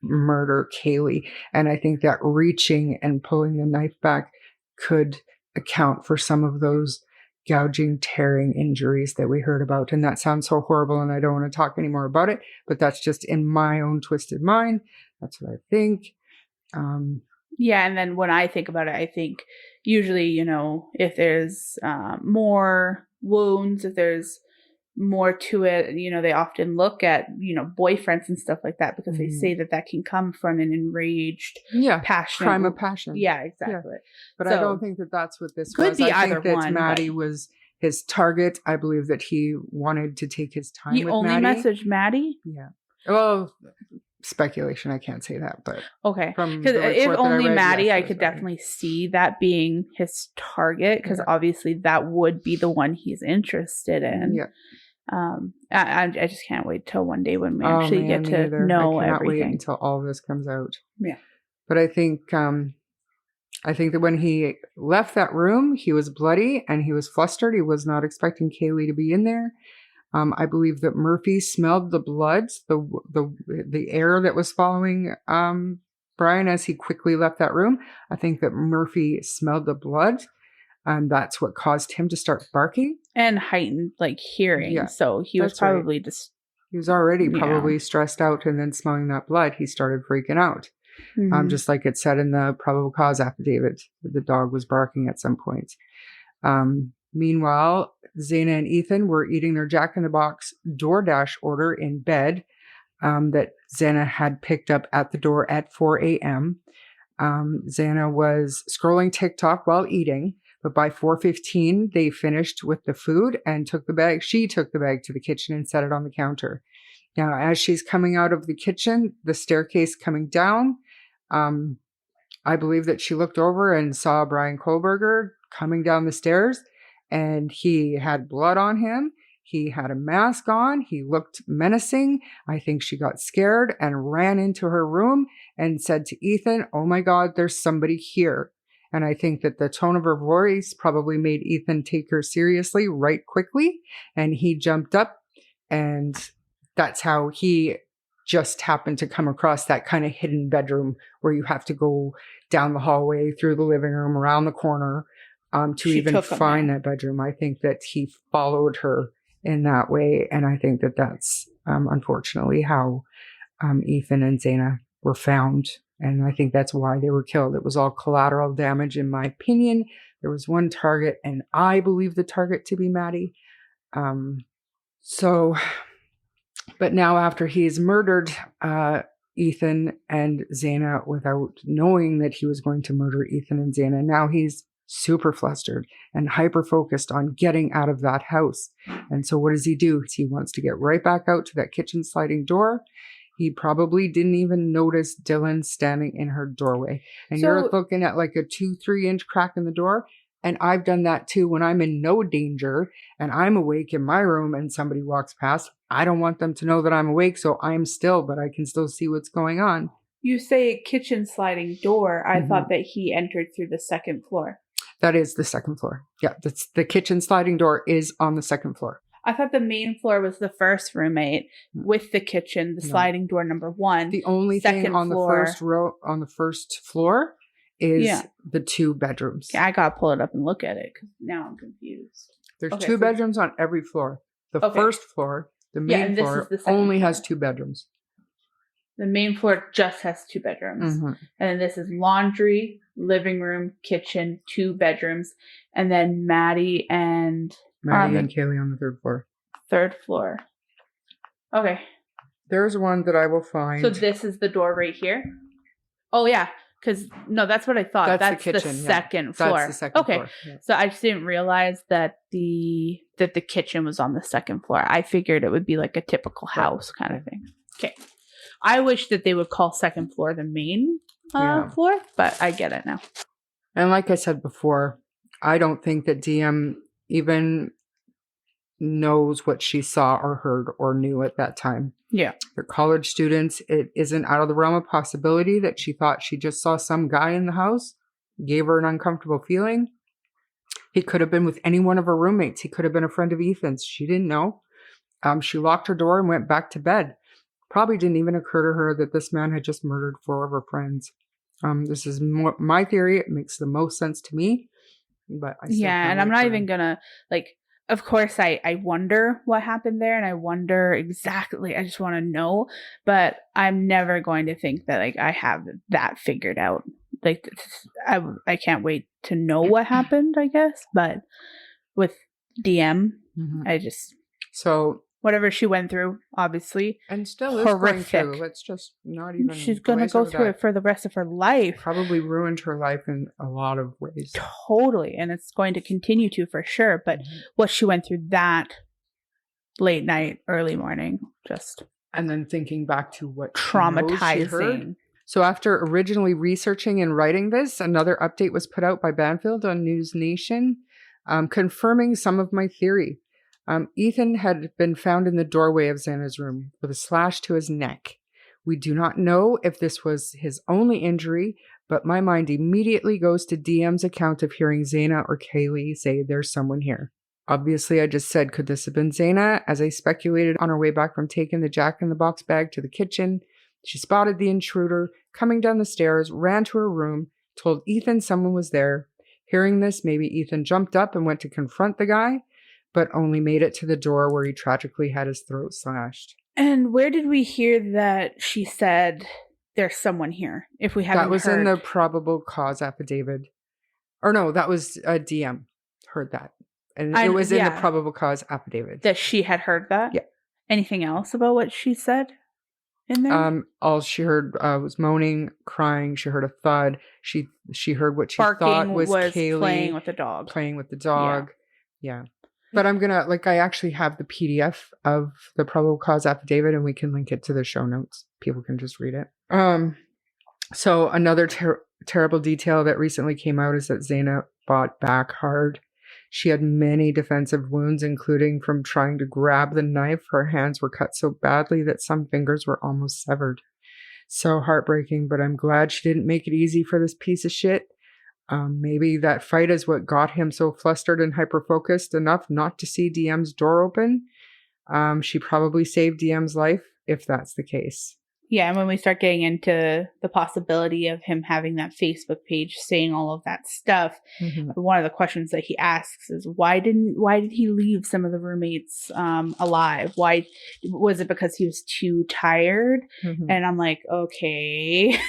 murder Kaylee. And I think that reaching and pulling the knife back could account for some of those gouging, tearing injuries that we heard about. And that sounds so horrible, and I don't want to talk anymore about it, but that's just in my own twisted mind. That's what I think. Yeah, and then when I think about it, I think usually, if there's more wounds, if there's more to it, they often look at, boyfriends and stuff like that because they say that can come from an enraged, passionate crime of passion. Yeah, exactly. Yeah. But I don't think that that's what this could was. be I either think that one, Maddie was his target. I believe that he wanted to take his time He with only Maddie. messaged Maddie? Yeah. Well, speculation. I can't say that, but okay. Because if only Maddie, I could definitely see that being his target because obviously that would be the one he's interested in. Yeah. I just can't wait till one day when we actually get to know I cannot everything. wait until all this comes out. Yeah. But I think that when he left that room, he was bloody and he was flustered. He was not expecting Kaylee to be in there. I believe that Murphy smelled the blood, the air that was following Brian as he quickly left that room. I think that Murphy smelled the blood, and that's what caused him to start barking. And heightened, hearing. Yeah, so he was probably just... He was already probably stressed out, and then smelling that blood, he started freaking out. Mm-hmm. Just like it said in the probable cause affidavit, the dog was barking at some point. Meanwhile, Zaina and Ethan were eating their Jack in the Box DoorDash order in bed that Zaina had picked up at the door at 4 a.m. Zaina was scrolling TikTok while eating, but by 4:15, they finished with the food and took the bag. She took the bag to the kitchen and set it on the counter. Now, as she's coming out of the kitchen, the staircase coming down, I believe that she looked over and saw Brian Kohberger coming down the stairs. And he had blood on him. He had a mask on. He looked menacing. I think she got scared and ran into her room and said to Ethan, "Oh my God, there's somebody here." And I think that the tone of her voice probably made Ethan take her seriously right quickly. And he jumped up, and that's how he just happened to come across that kind of hidden bedroom where you have to go down the hallway, through the living room, around the corner. To even find that bedroom. I think that he followed her in that way. And I think that that's unfortunately how Ethan and Zaina were found. And I think that's why they were killed. It was all collateral damage, in my opinion. There was one target, and I believe the target to be Maddie. But now after he's murdered Ethan and Zaina without knowing that he was going to murder Ethan and Zaina, now he's super flustered and hyper focused on getting out of that house. And so what does he do? He wants to get right back out to that kitchen sliding door. He probably didn't even notice Dylan standing in her doorway. And you're looking at like a 2-3 inch crack in the door. And I've done that too when I'm in no danger and I'm awake in my room and somebody walks past. I don't want them to know that I'm awake, so I'm still, but I can still see what's going on. You say kitchen sliding door. I thought that he entered through the second floor. That is the second floor. Yeah, that's the kitchen sliding door is on the second floor. I thought the main floor was the first roommate with the kitchen, the sliding door number 1. The only thing on the first row, on the first floor, is the 2 bedrooms. Yeah, I gotta pull it up and look at it because now I'm confused. There's 2 bedrooms on every floor. The first floor, the main floor, only has 2 bedrooms. The main floor just has 2 bedrooms. And then this is laundry, living room, kitchen, 2 bedrooms. And then Maddie and Kaylee on the 3rd floor. 3rd floor. Okay. There's one that I will find. So this is the door right here? Oh, yeah. Because, no, that's what I thought. That's the kitchen, second floor. That's the second floor. Yeah. So I just didn't realize that the kitchen was on the 2nd floor. I figured it would be like a typical house kind of thing. Okay. I wish that they would call 2nd floor the main floor, but I get it now. And like I said before, I don't think that DM even knows what she saw or heard or knew at that time. Yeah. They're college students. It isn't out of the realm of possibility that she thought she just saw some guy in the house, gave her an uncomfortable feeling. He could have been with any one of her roommates. He could have been a friend of Ethan's. She didn't know. She locked her door and went back to bed. Probably didn't even occur to her that this man had just murdered 4 of her friends. This is my theory. It makes the most sense to me. But and I'm not even gonna of course I wonder what happened there, and I wonder exactly, I just want to know, but I'm never going to think that I have that figured out. like, I can't wait to know what happened, I guess. But with DM, I just... So... whatever she went through, obviously. And still is going through. Let's just not even... She's going to go through it for the rest of her life. Probably ruined her life in a lot of ways. Totally. And it's going to continue to for sure. But what she went through that late night, early morning, just... And then thinking back to what traumatizing. She heard. So after originally researching and writing this, another update was put out by Banfield on News Nation, confirming some of my theory. Ethan had been found in the doorway of Xana's room with a slash to his neck. We do not know if this was his only injury, but my mind immediately goes to DM's account of hearing Xana or Kaylee say there's someone here. Obviously, I just said, could this have been Xana? As I speculated on her way back from taking the Jack-in-the-Box bag to the kitchen, she spotted the intruder coming down the stairs, ran to her room, told Ethan someone was there. Hearing this, maybe Ethan jumped up and went to confront the guy, but only made it to the door where he tragically had his throat slashed. And where did we hear that she said there's someone here? If we haven't heard. That was in the probable cause affidavit. Or no, that was a DM heard that. And it was in the probable cause affidavit. That she had heard that? Yeah. Anything else about what she said in there? All she heard was moaning, crying. She heard a thud. She heard what she Barking thought was Kaylee playing with the dog. Playing with the dog. Yeah. But I'm going to, I actually have the PDF of the probable cause affidavit and we can link it to the show notes. People can just read it. So another terrible detail that recently came out is that Xana fought back hard. She had many defensive wounds, including from trying to grab the knife. Her hands were cut so badly that some fingers were almost severed. So heartbreaking, but I'm glad she didn't make it easy for this piece of shit. Maybe that fight is what got him so flustered and hyper-focused enough not to see DM's door open. She probably saved DM's life, if that's the case. Yeah, and when we start getting into the possibility of him having that Facebook page saying all of that stuff, one of the questions that he asks is why did he leave some of the roommates alive? Why was it because he was too tired? And I'm like, okay,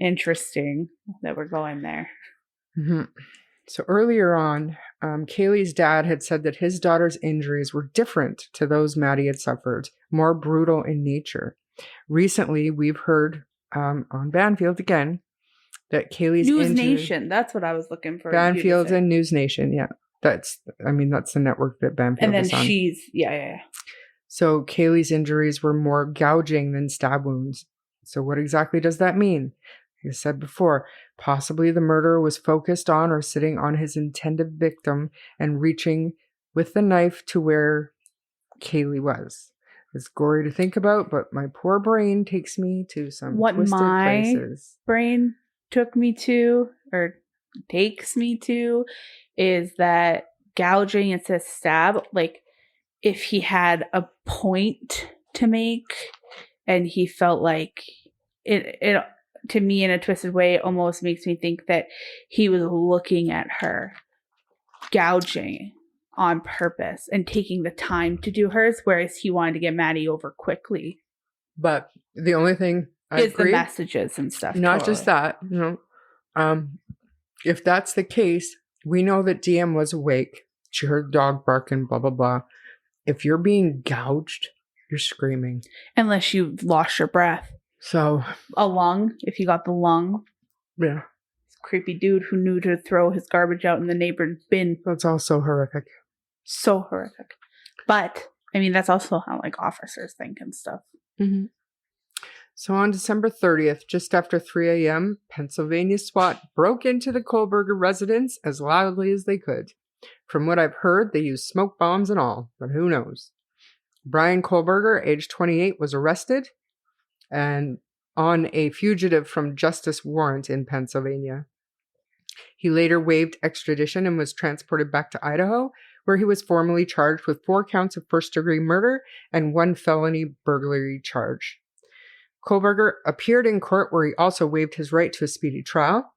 interesting that we're going there. So earlier on, Kaylee's dad had said that his daughter's injuries were different to those Maddie had suffered, more brutal in nature. Recently, we've heard on Banfield again that Kaylee's News Nation. That's what I was looking for. Banfield and News Nation. Yeah, that's the network that Banfield is on. And then she's So Kaylee's injuries were more gouging than stab wounds. So what exactly does that mean? Like I said before, possibly the murderer was focused on or sitting on his intended victim and reaching with the knife to where Kaylee was. It's gory to think about, but my poor brain takes me to some twisted places. Brain took me to, or takes me to, is that gouging, it says stab, like if he had a point to make and he felt like it to me in a twisted way, it almost makes me think that he was looking at her, gouging on purpose and taking the time to do hers, whereas he wanted to get Maddie over quickly. But the only thing is the messages and stuff. Not just that, if that's the case, we know that DM was awake. She heard the dog barking, blah, blah, blah. If you're being gouged, you're screaming. Unless you lost your breath. So. A lung, if you got the lung. Yeah. Creepy dude who knew to throw his garbage out in the neighbor's bin. That's also horrific. So horrific. But, I mean, that's also how, officers think and stuff. So on December 30th, just after 3 a.m., Pennsylvania SWAT broke into the Kohberger residence as loudly as they could. From what I've heard, they used smoke bombs and all, but who knows? Brian Kohberger, age 28, was arrested and on a fugitive from justice warrant in Pennsylvania. He later waived extradition and was transported back to Idaho, where he was formally charged with 4 counts of first-degree murder and 1 felony burglary charge. Kohberger appeared in court where he also waived his right to a speedy trial.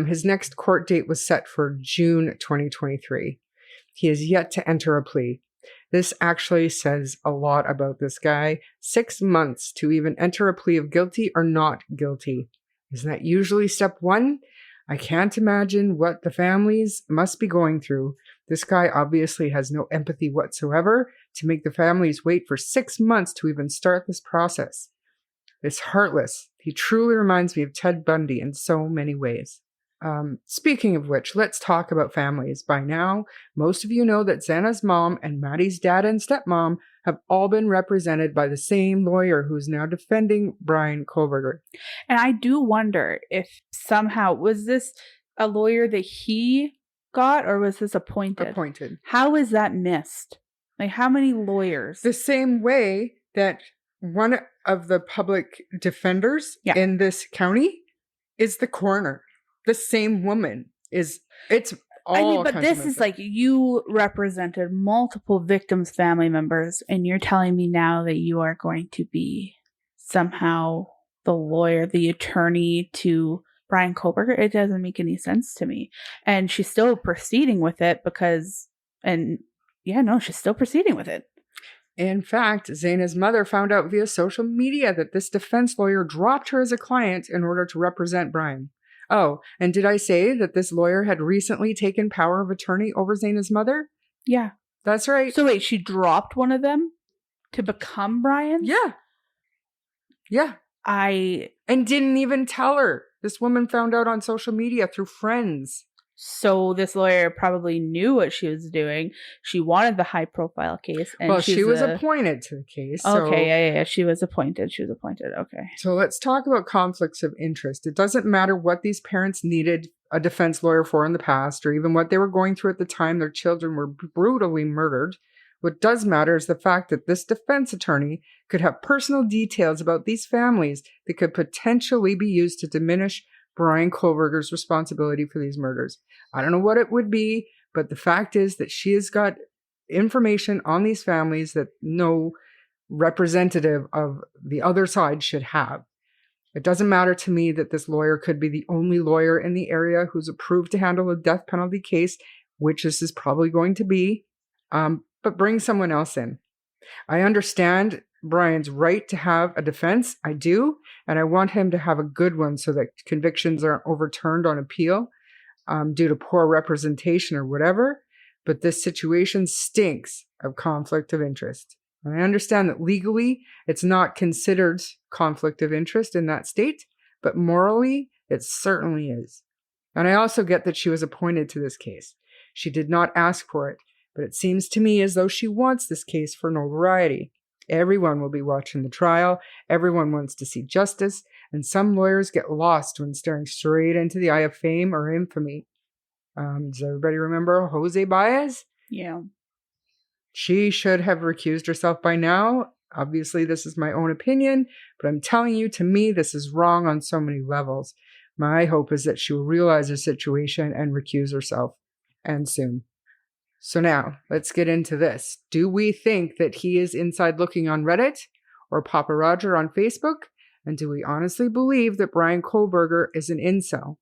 His next court date was set for June 2023. He has yet to enter a plea. This actually says a lot about this guy. 6 months to even enter a plea of guilty or not guilty. Isn't that usually step one? I can't imagine what the families must be going through. This guy obviously has no empathy whatsoever to make the families wait for 6 months to even start this process. It's heartless. He truly reminds me of Ted Bundy in so many ways. Speaking of which, let's talk about families. By now, most of you know that Xana's mom and Maddie's dad and stepmom have all been represented by the same lawyer who's now defending Brian Kohberger. And I do wonder if somehow, was this a lawyer that he got or was this appointed? Appointed. How is that missed? Like, how many lawyers? The same way that one of the public defenders in this county is the coroner. The same woman is, it's all. I mean, but this is like, you represented multiple victims' family members, and you're telling me now that you are going to be somehow the lawyer, the attorney to Brian Kohberger. It doesn't make any sense to me. And she's still proceeding with it she's still proceeding with it. In fact, Xana's mother found out via social media that this defense lawyer dropped her as a client in order to represent Brian. Oh, and did I say that this lawyer had recently taken power of attorney over Xana's mother? Yeah. That's right. So wait, she dropped one of them to become Brian's? Yeah. Yeah. And didn't even tell her. This woman found out on social media through friends. So this lawyer probably knew what she was doing. She wanted the high profile case. And she was appointed to the case. Okay, yeah. She was appointed. Okay. So let's talk about conflicts of interest. It doesn't matter what these parents needed a defense lawyer for in the past, or even what they were going through at the time their children were brutally murdered. What does matter is the fact that this defense attorney could have personal details about these families that could potentially be used to diminish Brian Kohberger's responsibility for these murders. I don't know what it would be, but the fact is that she has got information on these families that no representative of the other side should have. It doesn't matter to me that this lawyer could be the only lawyer in the area who's approved to handle a death penalty case, which this is probably going to be, but bring someone else in. I understand Brian's right to have a defense. I do. And I want him to have a good one so that convictions aren't overturned on appeal due to poor representation or whatever. But this situation stinks of conflict of interest. And I understand that legally it's not considered conflict of interest in that state, but morally it certainly is. And I also get that she was appointed to this case. She did not ask for it, but it seems to me as though she wants this case for notoriety. Everyone will be watching the trial. Everyone wants to see justice. And some lawyers get lost when staring straight into the eye of fame or infamy. Does everybody remember Jose Baez? Yeah. She should have recused herself by now. Obviously, this is my own opinion, but I'm telling you, to me, this is wrong on so many levels. My hope is that she will realize her situation and recuse herself, and soon. So now, let's get into this. Do we think that he is inside looking on Reddit or Papa Rodger on Facebook? And do we honestly believe that Brian Kohberger is an incel?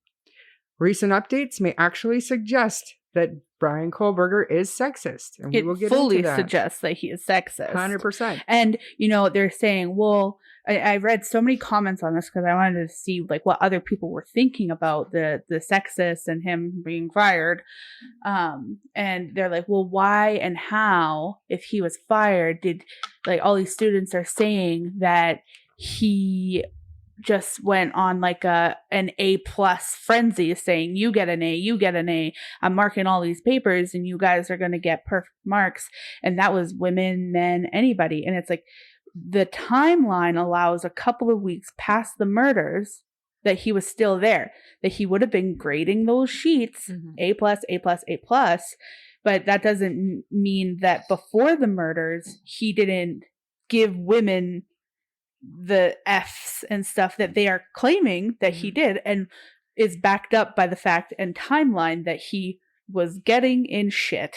Recent updates may actually suggest that Brian Kohberger is sexist. And we will get into that. It fully suggests that he is sexist. 100%. And, they're saying, well, I read so many comments on this because I wanted to see what other people were thinking about the sexist and him being fired. And they're like, well, why and how, if he was fired, did all these students are saying that he just went on an A+ frenzy saying, you get an A, I'm marking all these papers and you guys are going to get perfect marks. And that was women, men, anybody. And it's the timeline allows a couple of weeks past the murders that he was still there, that he would have been grading those sheets, A+, A+. But that doesn't mean that before the murders, he didn't give women the F's and stuff that they are claiming that he did, and is backed up by the fact and timeline that he was getting in shit.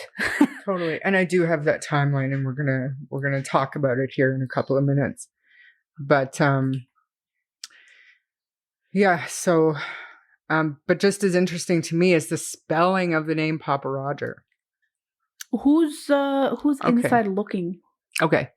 Totally. And I do have that timeline, and we're gonna talk about it here in a couple of minutes. But but just as interesting to me is the spelling of the name Papa Rodger. Who's inside looking? Okay.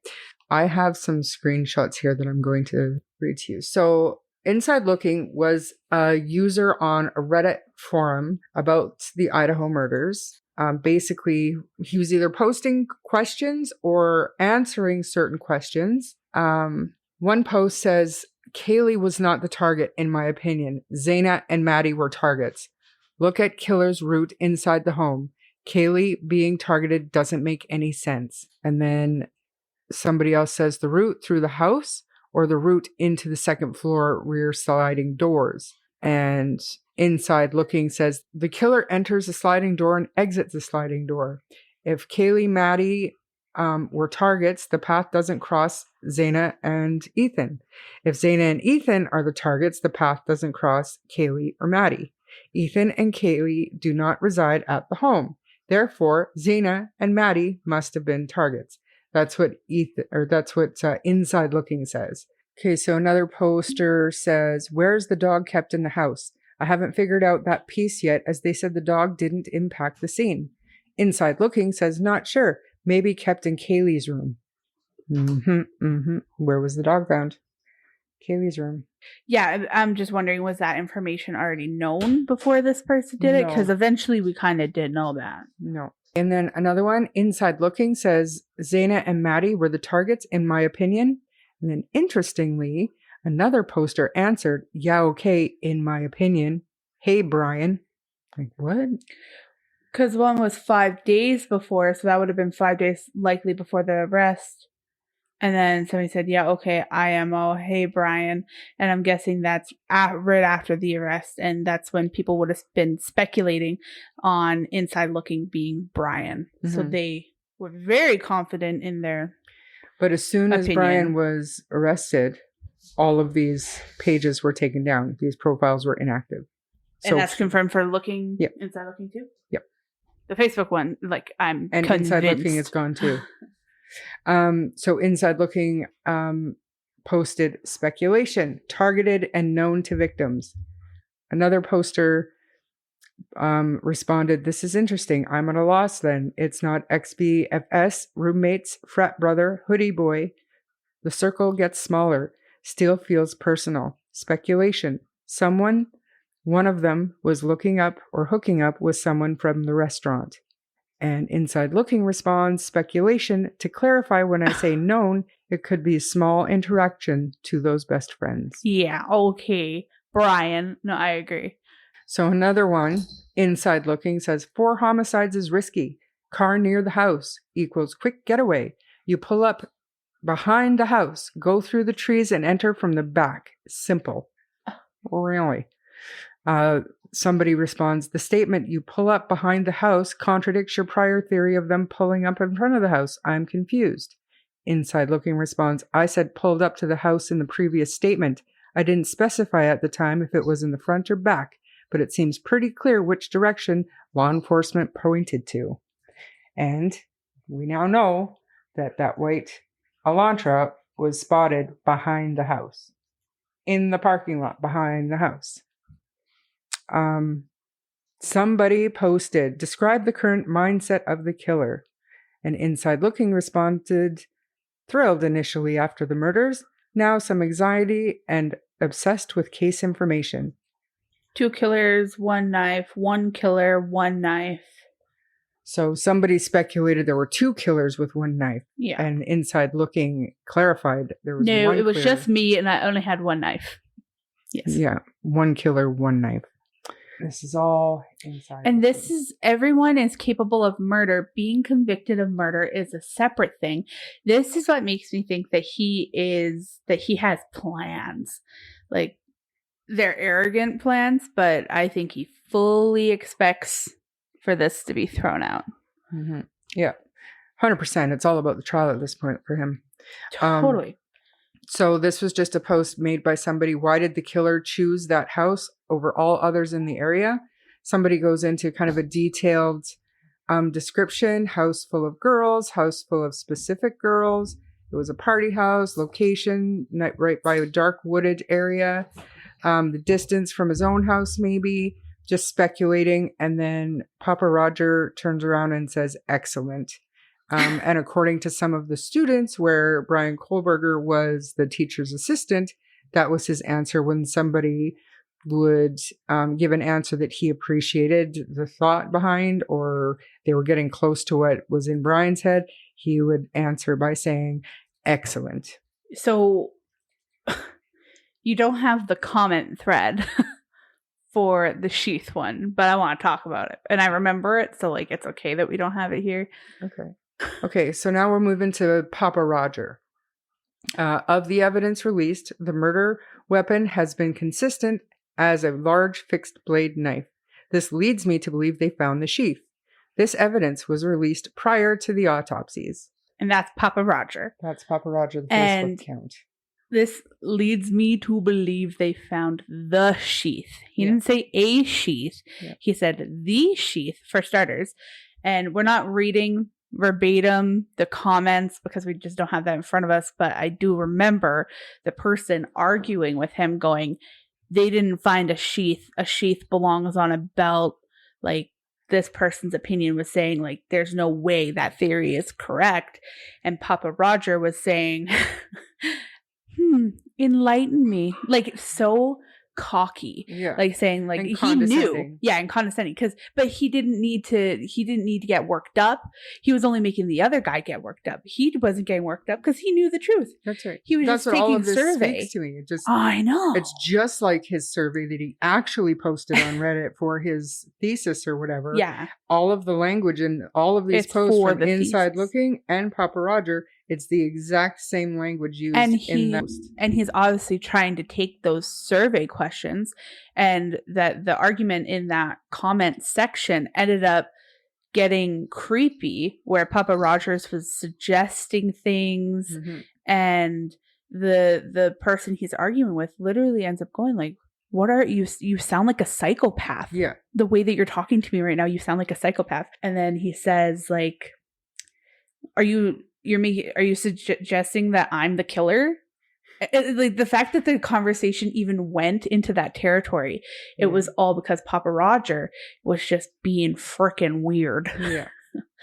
I have some screenshots here that I'm going to read to you. So Inside Looking was a user on a Reddit forum about the Idaho murders. Basically, he was either posting questions or answering certain questions. One post says, Kaylee was not the target, in my opinion. Zaina and Maddie were targets. Look at killer's route inside the home. Kaylee being targeted doesn't make any sense. And then somebody else says the route through the house or the route into the second floor rear sliding doors. And Inside Looking says the killer enters a sliding door and exits the sliding door. If Kaylee, Maddie were targets, the path doesn't cross Zaina and Ethan. If Zaina and Ethan are the targets, the path doesn't cross Kaylee or Maddie. Ethan and Kaylee do not reside at the home. Therefore, Zaina and Maddie must have been targets. That's what Inside Looking says. Okay, so another poster says, where's the dog kept in the house? I haven't figured out that piece yet, as they said the dog didn't impact the scene. Inside Looking says, not sure. Maybe kept in Kaylee's room. Where was the dog found? Kaylee's room. Yeah, I'm just wondering, was that information already known before this person did it? Because eventually we kind of did know that. No. And then another one, Inside Looking says, Zaina and Maddie were the targets, in my opinion. And then interestingly, another poster answered, yeah, okay, in my opinion. Hey, Brian. Like, what? Because one was 5 days before, so that would have been 5 days likely before the arrest. And then somebody said, yeah, okay, IMO, hey, Brian. And I'm guessing that's right after the arrest. And that's when people would have been speculating on Inside Looking being Brian. Mm-hmm. So they were very confident in their But as soon as Brian was arrested, all of these pages were taken down. These profiles were inactive. And that's confirmed for Looking, yep. Inside Looking too? Yep. The Facebook one, like, I'm and convinced. Inside Looking is gone too. So Inside Looking posted speculation, targeted and known to victims. Another poster responded, this is interesting. I'm at a loss then. It's not XBFS, roommates, frat brother, hoodie boy. The circle gets smaller. Still feels personal. Speculation. One of them was looking up or hooking up with someone from the restaurant. And Inside Looking responds, speculation. To clarify, when I say known, it could be a small interaction to those best friends. Yeah, okay. Brian. No, I agree. So another one, Inside Looking, says 4 homicides is risky. Car near the house equals quick getaway. You pull up behind the house, go through the trees and enter from the back. Simple. Really? Somebody responds, the statement you pull up behind the house contradicts your prior theory of them pulling up in front of the house. I'm confused. Inside Looking responds, I said pulled up to the house in the previous statement. I didn't specify at the time if it was in the front or back, but it seems pretty clear which direction law enforcement pointed to. And we now know that that white Elantra was spotted behind the house, in the parking lot behind the house. Somebody posted, describe the current mindset of the killer. And Inside Looking responded, thrilled initially after the murders, now some anxiety and obsessed with case information. 2 killers, 1 knife, 1 killer, 1 knife. So somebody speculated there were 2 killers with 1 knife. Yeah. And Inside Looking clarified there was No, one it was clear. just me and I only had 1 knife. Yes. Yeah, 1 killer, 1 knife. This is all Inside And Looking. this is, everyone is capable of murder. Being convicted of murder is a separate thing. This is what makes me think that he has plans. Like, they're arrogant plans, but I think he fully expects for this to be thrown out. Mm-hmm. Yeah, 100%. It's all about the trial at this point for him. Totally. So this was just a post made by somebody. Why did the killer choose that house over all others in the area? Somebody goes into kind of a detailed description. House full of girls, house full of specific girls. It was a party house, location right by a dark wooded area. The distance from his own house, maybe, just speculating. And then Papa Rodger turns around and says, excellent. And according to some of the students, where Brian Kohberger was the teacher's assistant, that was his answer when somebody would give an answer that he appreciated the thought behind, or they were getting close to what was in Brian's head. He would answer by saying, excellent. So you don't have the comment thread for the sheath one, but I want to talk about it. And I remember it, so like it's okay that we don't have it here. Okay, so now we're moving to Papa Rodger. Of the evidence released, the murder weapon has been consistent as a large fixed blade knife. This leads me to believe they found the sheath. This evidence was released prior to the autopsies. And that's Papa Rodger. That's Papa Rodger, the And Facebook account. this leads me to believe they found the sheath. He didn't say a sheath. Yeah. He said the sheath, for starters. And we're not reading verbatim the comments because we just don't have that in front of us. But I do remember the person arguing with him going, they didn't find a sheath. A sheath belongs on a belt. Like, this person's opinion was saying, like, there's no way that theory is correct. And Papa Rodger was saying, enlighten me. Like, so cocky. Yeah. Like saying, like, he knew. Yeah, and condescending. But he didn't need to get worked up. He was only making the other guy get worked up. He wasn't getting worked up because he knew the truth. That's right. He was just taking survey. Speaks to me. I know. It's just like his survey that he actually posted on Reddit for his thesis or whatever. Yeah. All of the language and all of these posts from Inside thesis. Looking and Papa Rodger, it's the exact same language used in that post. And he's obviously trying to take those survey questions, and that the argument in that comment section ended up getting creepy, where Papa Rodgers was suggesting things, and the person he's arguing with literally ends up going like, what are you sound like a psychopath. Yeah. The way that you're talking to me right now, you sound like a psychopath. And then he says, like, are you suggesting that I'm the killer? Like, the fact that the conversation even went into that territory, it was all because Papa Rodger was just being frickin' weird. Yeah.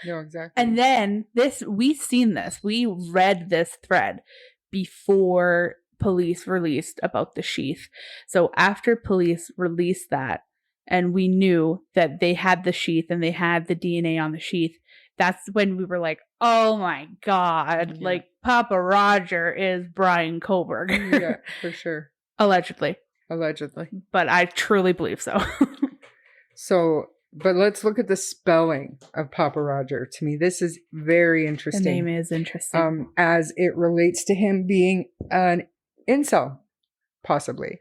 No, exactly. And then we read this thread before police released about the sheath. So after police released that, and we knew that they had the sheath and they had the DNA on the sheath, that's when we were like, oh my God, like Papa Rodger is Brian Kohberger. Yeah, for sure. Allegedly. But I truly believe so. But let's look at the spelling of Papa Rodger. To me, this is very interesting. The name is interesting. As it relates to him being an incel, possibly.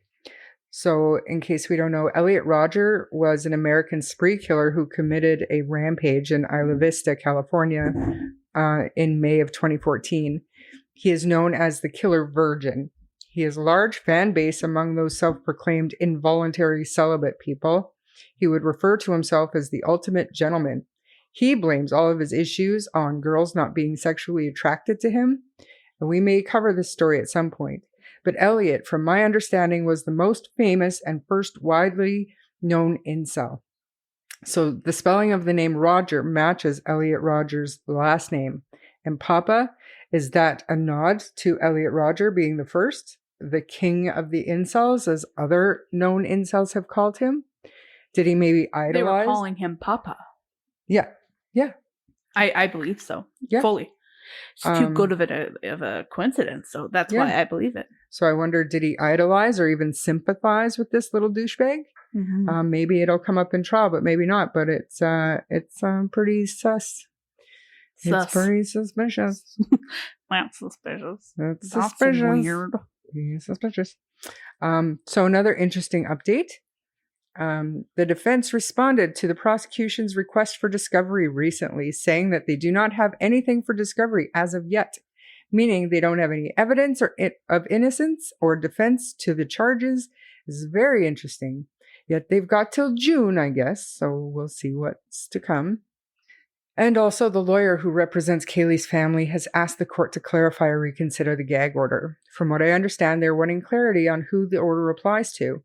So, in case we don't know, Elliot Rodger was an American spree killer who committed a rampage in Isla Vista, California, in May of 2014. He is known as the Killer Virgin. He has a large fan base among those self-proclaimed involuntary celibate people. He would refer to himself as the ultimate gentleman. He blames all of his issues on girls not being sexually attracted to him, and we may cover this story at some point. But Elliot, from my understanding, was the most famous and first widely known incel. So the spelling of the name Rodger matches Elliot Rodger's last name. And Papa, is that a nod to Elliot Rodger being the first, the king of the incels, as other known incels have called him? Did he maybe idolize? They were calling him Papa. Yeah. I believe so. Yeah. Fully. It's too good of a coincidence, so that's why I believe it. So I wonder, did he idolize or even sympathize with this little douchebag? Mm-hmm. Maybe it'll come up in trial, but maybe not. But it's pretty sus. It's pretty suspicious. Well, suspicious. That's suspicious. Weird. Yeah, suspicious. So another interesting update. The defense responded to the prosecution's request for discovery recently, saying that they do not have anything for discovery as of yet, meaning they don't have any evidence of innocence or defense to the charges. This is very interesting. Yet they've got till June, I guess, so we'll see what's to come. And also, the lawyer who represents Kaylee's family has asked the court to clarify or reconsider the gag order. From what I understand, they're wanting clarity on who the order applies to.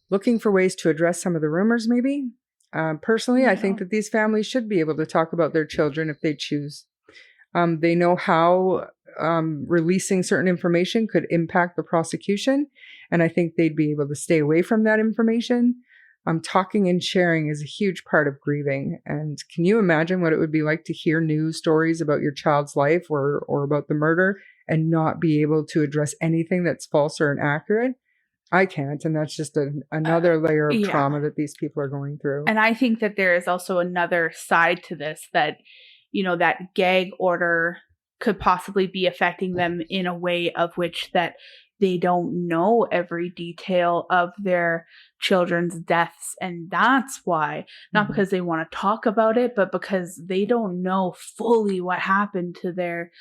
Looking for ways to address some of the rumors, maybe? Personally, I think that these families should be able to talk about their children if they choose. They know how releasing certain information could impact the prosecution. And I think they'd be able to stay away from that information. Talking and sharing is a huge part of grieving. And can you imagine what it would be like to hear news stories about your child's life or about the murder and not be able to address anything that's false or inaccurate? I can't. And that's just another layer of trauma that these people are going through. And I think that there is also another side to this that, that gag order could possibly be affecting them in a way of which that they don't know every detail of their children's deaths. And that's why, not because they want to talk about it, but because they don't know fully what happened to their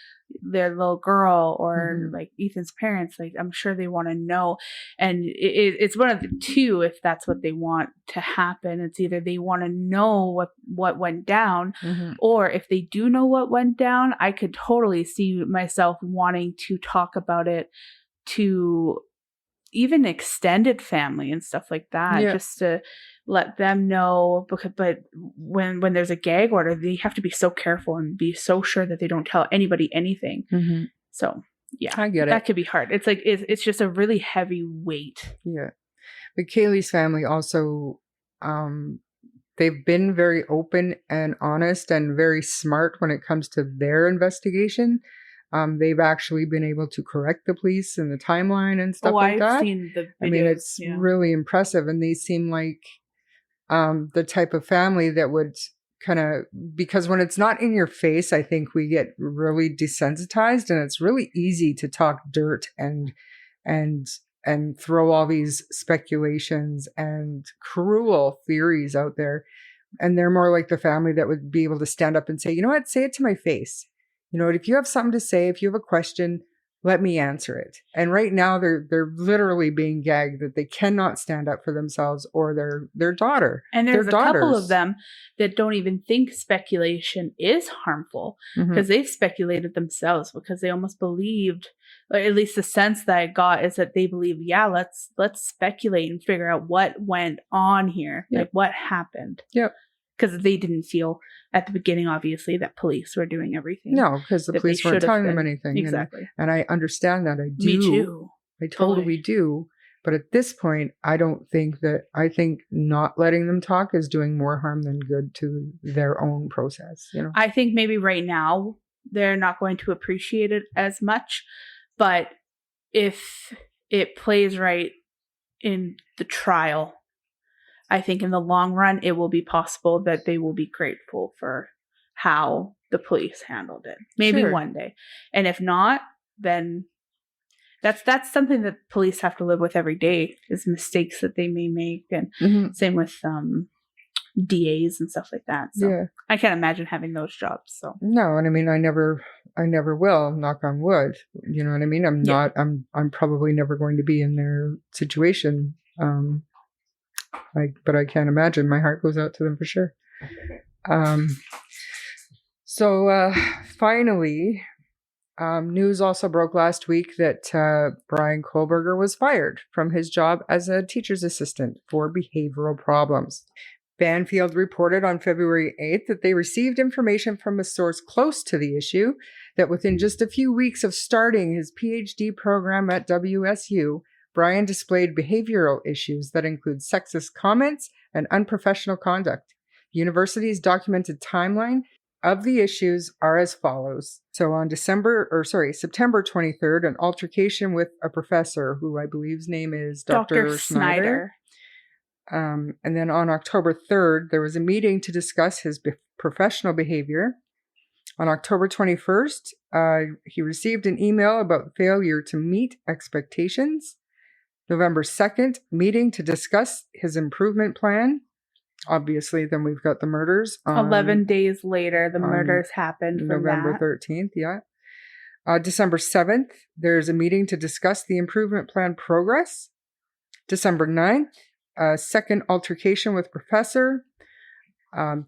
little girl or like Ethan's parents. Like, I'm sure they want to know. And it's one of the two, if that's what they want to happen. It's either they want to know what went down, or if they do know what went down, I could totally see myself wanting to talk about it to even extended family and stuff like that, just to let them know. But when there's a gag order, they have to be so careful and be so sure that they don't tell anybody anything. So yeah, I get it. That could be hard. It's like it's just a really heavy weight. Yeah, but Kaylee's family also, they've been very open and honest and very smart when it comes to their investigation. They've actually been able to correct the police and the timeline and stuff like that. I've seen the videos. I mean, it's really impressive. And they seem like the type of family that would kind of, because when it's not in your face, I think we get really desensitized, and it's really easy to talk dirt and throw all these speculations and cruel theories out there. And they're more like the family that would be able to stand up and say, you know what, say it to my face. You know, if you have something to say, if you have a question, let me answer it. And right now they're literally being gagged that they cannot stand up for themselves or their daughter. And there's a couple of them that don't even think speculation is harmful because they've speculated themselves because they almost believed, or at least the sense that I got is that they believe, let's speculate and figure out what went on here, like what happened. Yep. Because they didn't feel at the beginning, obviously, that police were doing everything. No, because the police weren't telling them anything. Exactly. And I understand that. I do. Me too. I totally do. But at this point, I think not letting them talk is doing more harm than good to their own process. I think maybe right now they're not going to appreciate it as much. But if it plays right in the trial, I think in the long run, it will be possible that they will be grateful for how the police handled it. Maybe one day. And if not, then that's something that police have to live with every day, is mistakes that they may make. And same with DAs and stuff like that. So I can't imagine having those jobs. So no, and I mean, I never will, knock on wood. You know what I mean? I'm probably never going to be in their situation. But I can't imagine. My heart goes out to them for sure. So finally, news also broke last week that Brian Kohberger was fired from his job as a teacher's assistant for behavioral problems. Banfield reported on February 8th that they received information from a source close to the issue that within just a few weeks of starting his PhD program at WSU, Brian displayed behavioral issues that include sexist comments and unprofessional conduct. The university's documented timeline of the issues are as follows. So on September 23rd, an altercation with a professor who I believe's name is Dr. Snyder. And then on October 3rd, there was a meeting to discuss his professional behavior. On October 21st, he received an email about failure to meet expectations. November 2nd, meeting to discuss his improvement plan. Obviously, then we've got the murders. 11 days later, the murders happened. November 13th, December 7th, there's a meeting to discuss the improvement plan progress. December 9th, a second altercation with professor.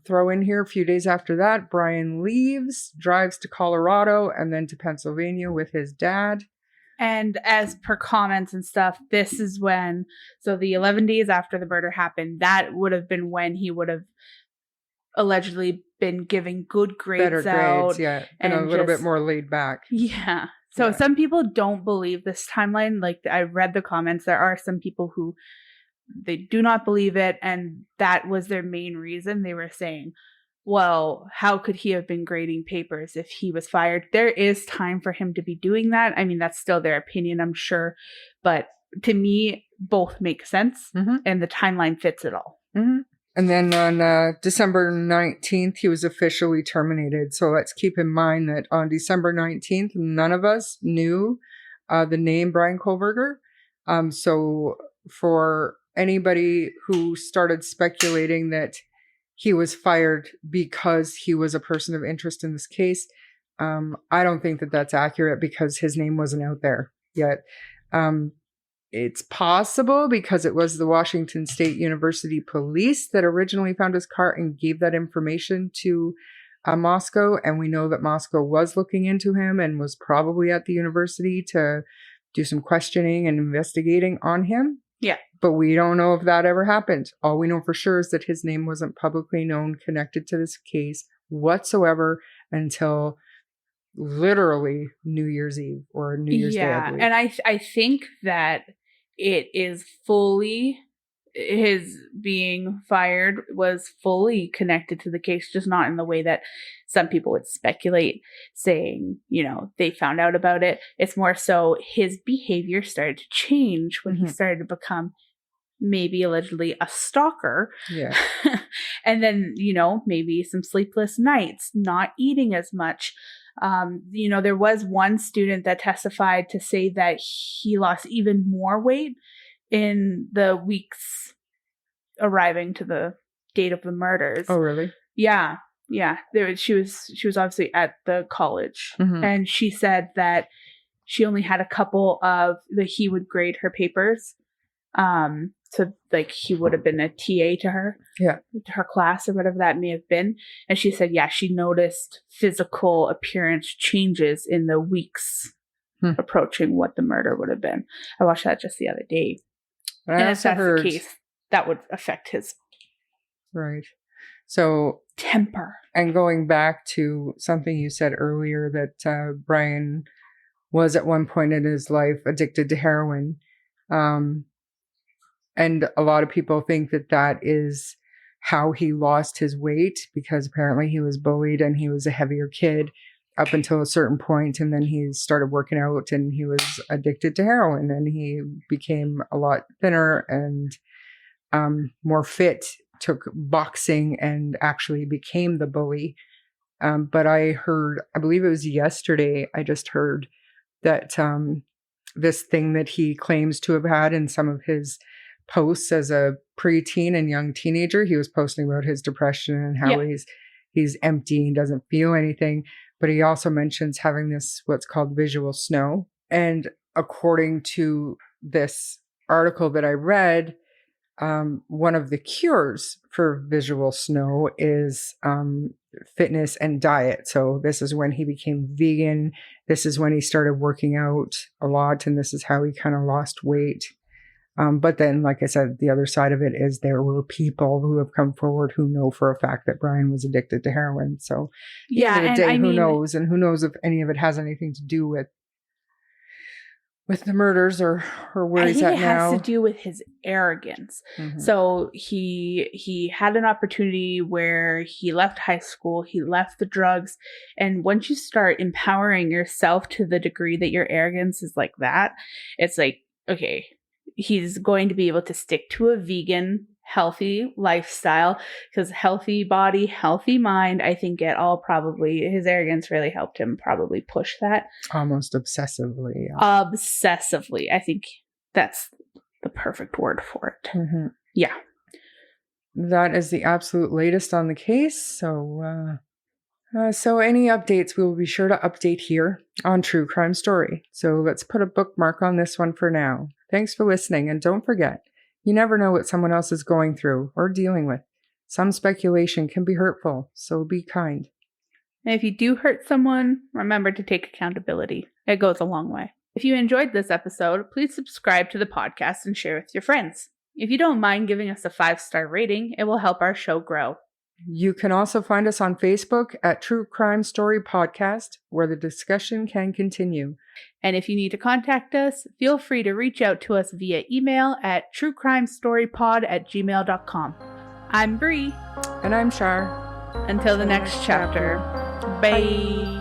Throw in here a few days after that, Brian leaves, drives to Colorado and then to Pennsylvania with his dad. And as per comments and stuff, this is when, so the 11 days after the murder happened, that would have been when he would have allegedly been giving good grades. Better grades, yeah. And a little bit more laid back. Yeah. So some people don't believe this timeline. Like, I read the comments. There are some people who they do not believe it, and that was their main reason. They were saying, well, how could he have been grading papers if he was fired? There is time for him to be doing that. I mean, that's still their opinion, I'm sure. But to me, both make sense, and the timeline fits it all. And then on December 19th, he was officially terminated. So let's keep in mind that on December 19th, none of us knew the name Brian Kohberger. So for anybody who started speculating that he was fired because he was a person of interest in this case, I don't think that that's accurate because his name wasn't out there yet. It's possible because it was the Washington State University police that originally found his car and gave that information to Moscow. And we know that Moscow was looking into him and was probably at the university to do some questioning and investigating on him. Yeah. But we don't know if that ever happened. All we know for sure is that his name wasn't publicly known connected to this case whatsoever until literally New Year's Eve or New Year's Day. Yeah, and I think that it is fully, his being fired was fully connected to the case, just not in the way that some people would speculate, saying, you know, they found out about it. It's more so his behavior started to change when he started to become maybe allegedly a stalker. Yeah. And then, you know, maybe some sleepless nights, not eating as much. You know, there was one student that testified to say that he lost even more weight in the weeks arriving to the date of the murders. Oh, really? Yeah. Yeah. She was obviously at the college, and she said that she only had a couple of he would grade her papers. So like he would have been a TA to her, to her class or whatever that may have been. And she said, yeah, she noticed physical appearance changes in the weeks approaching what the murder would have been. I watched that just the other day. And if that's the case, that would affect his So temper. And going back to something you said earlier, that Brian was at one point in his life addicted to heroin. And a lot of people think that that is how he lost his weight, because apparently he was bullied and he was a heavier kid up until a certain point, and then he started working out and he was addicted to heroin and he became a lot thinner and more fit, took boxing and actually became the bully. But I believe it was yesterday, I just heard that this thing that he claims to have had in some of his posts as a preteen and young teenager, he was posting about his depression and how he's empty and doesn't feel anything. But he also mentions having this, what's called visual snow. And according to this article that I read, one of the cures for visual snow is fitness and diet. So this is when he became vegan. This is when he started working out a lot. And this is how he kind of lost weight. But then, like I said, the other side of it is there were people who have come forward who know for a fact that Brian was addicted to heroin. So at the end of the day, who knows? And who knows if any of it has anything to do with the murders or where he's at now. I think it has to do with his arrogance. So he had an opportunity where he left high school, he left the drugs. And once you start empowering yourself to the degree that your arrogance is like that, it's like, okay, he's going to be able to stick to a vegan, healthy lifestyle, because healthy body, healthy mind, I think his arrogance really helped him probably push that. Almost obsessively. Yeah. Obsessively. I think that's the perfect word for it. Yeah. That is the absolute latest on the case. So any updates, we will be sure to update here on True Crime Story. So let's put a bookmark on this one for now. Thanks for listening, and don't forget, you never know what someone else is going through or dealing with. Some speculation can be hurtful, so be kind. And if you do hurt someone, remember to take accountability. It goes a long way. If you enjoyed this episode, please subscribe to the podcast and share with your friends. If you don't mind giving us a 5-star rating, it will help our show grow. You can also find us on Facebook at True Crime Story Podcast, where the discussion can continue. And if you need to contact us, feel free to reach out to us via email at truecrimestorypod@gmail.com. I'm Bree. And I'm Shar. Until the next chapter. Bye.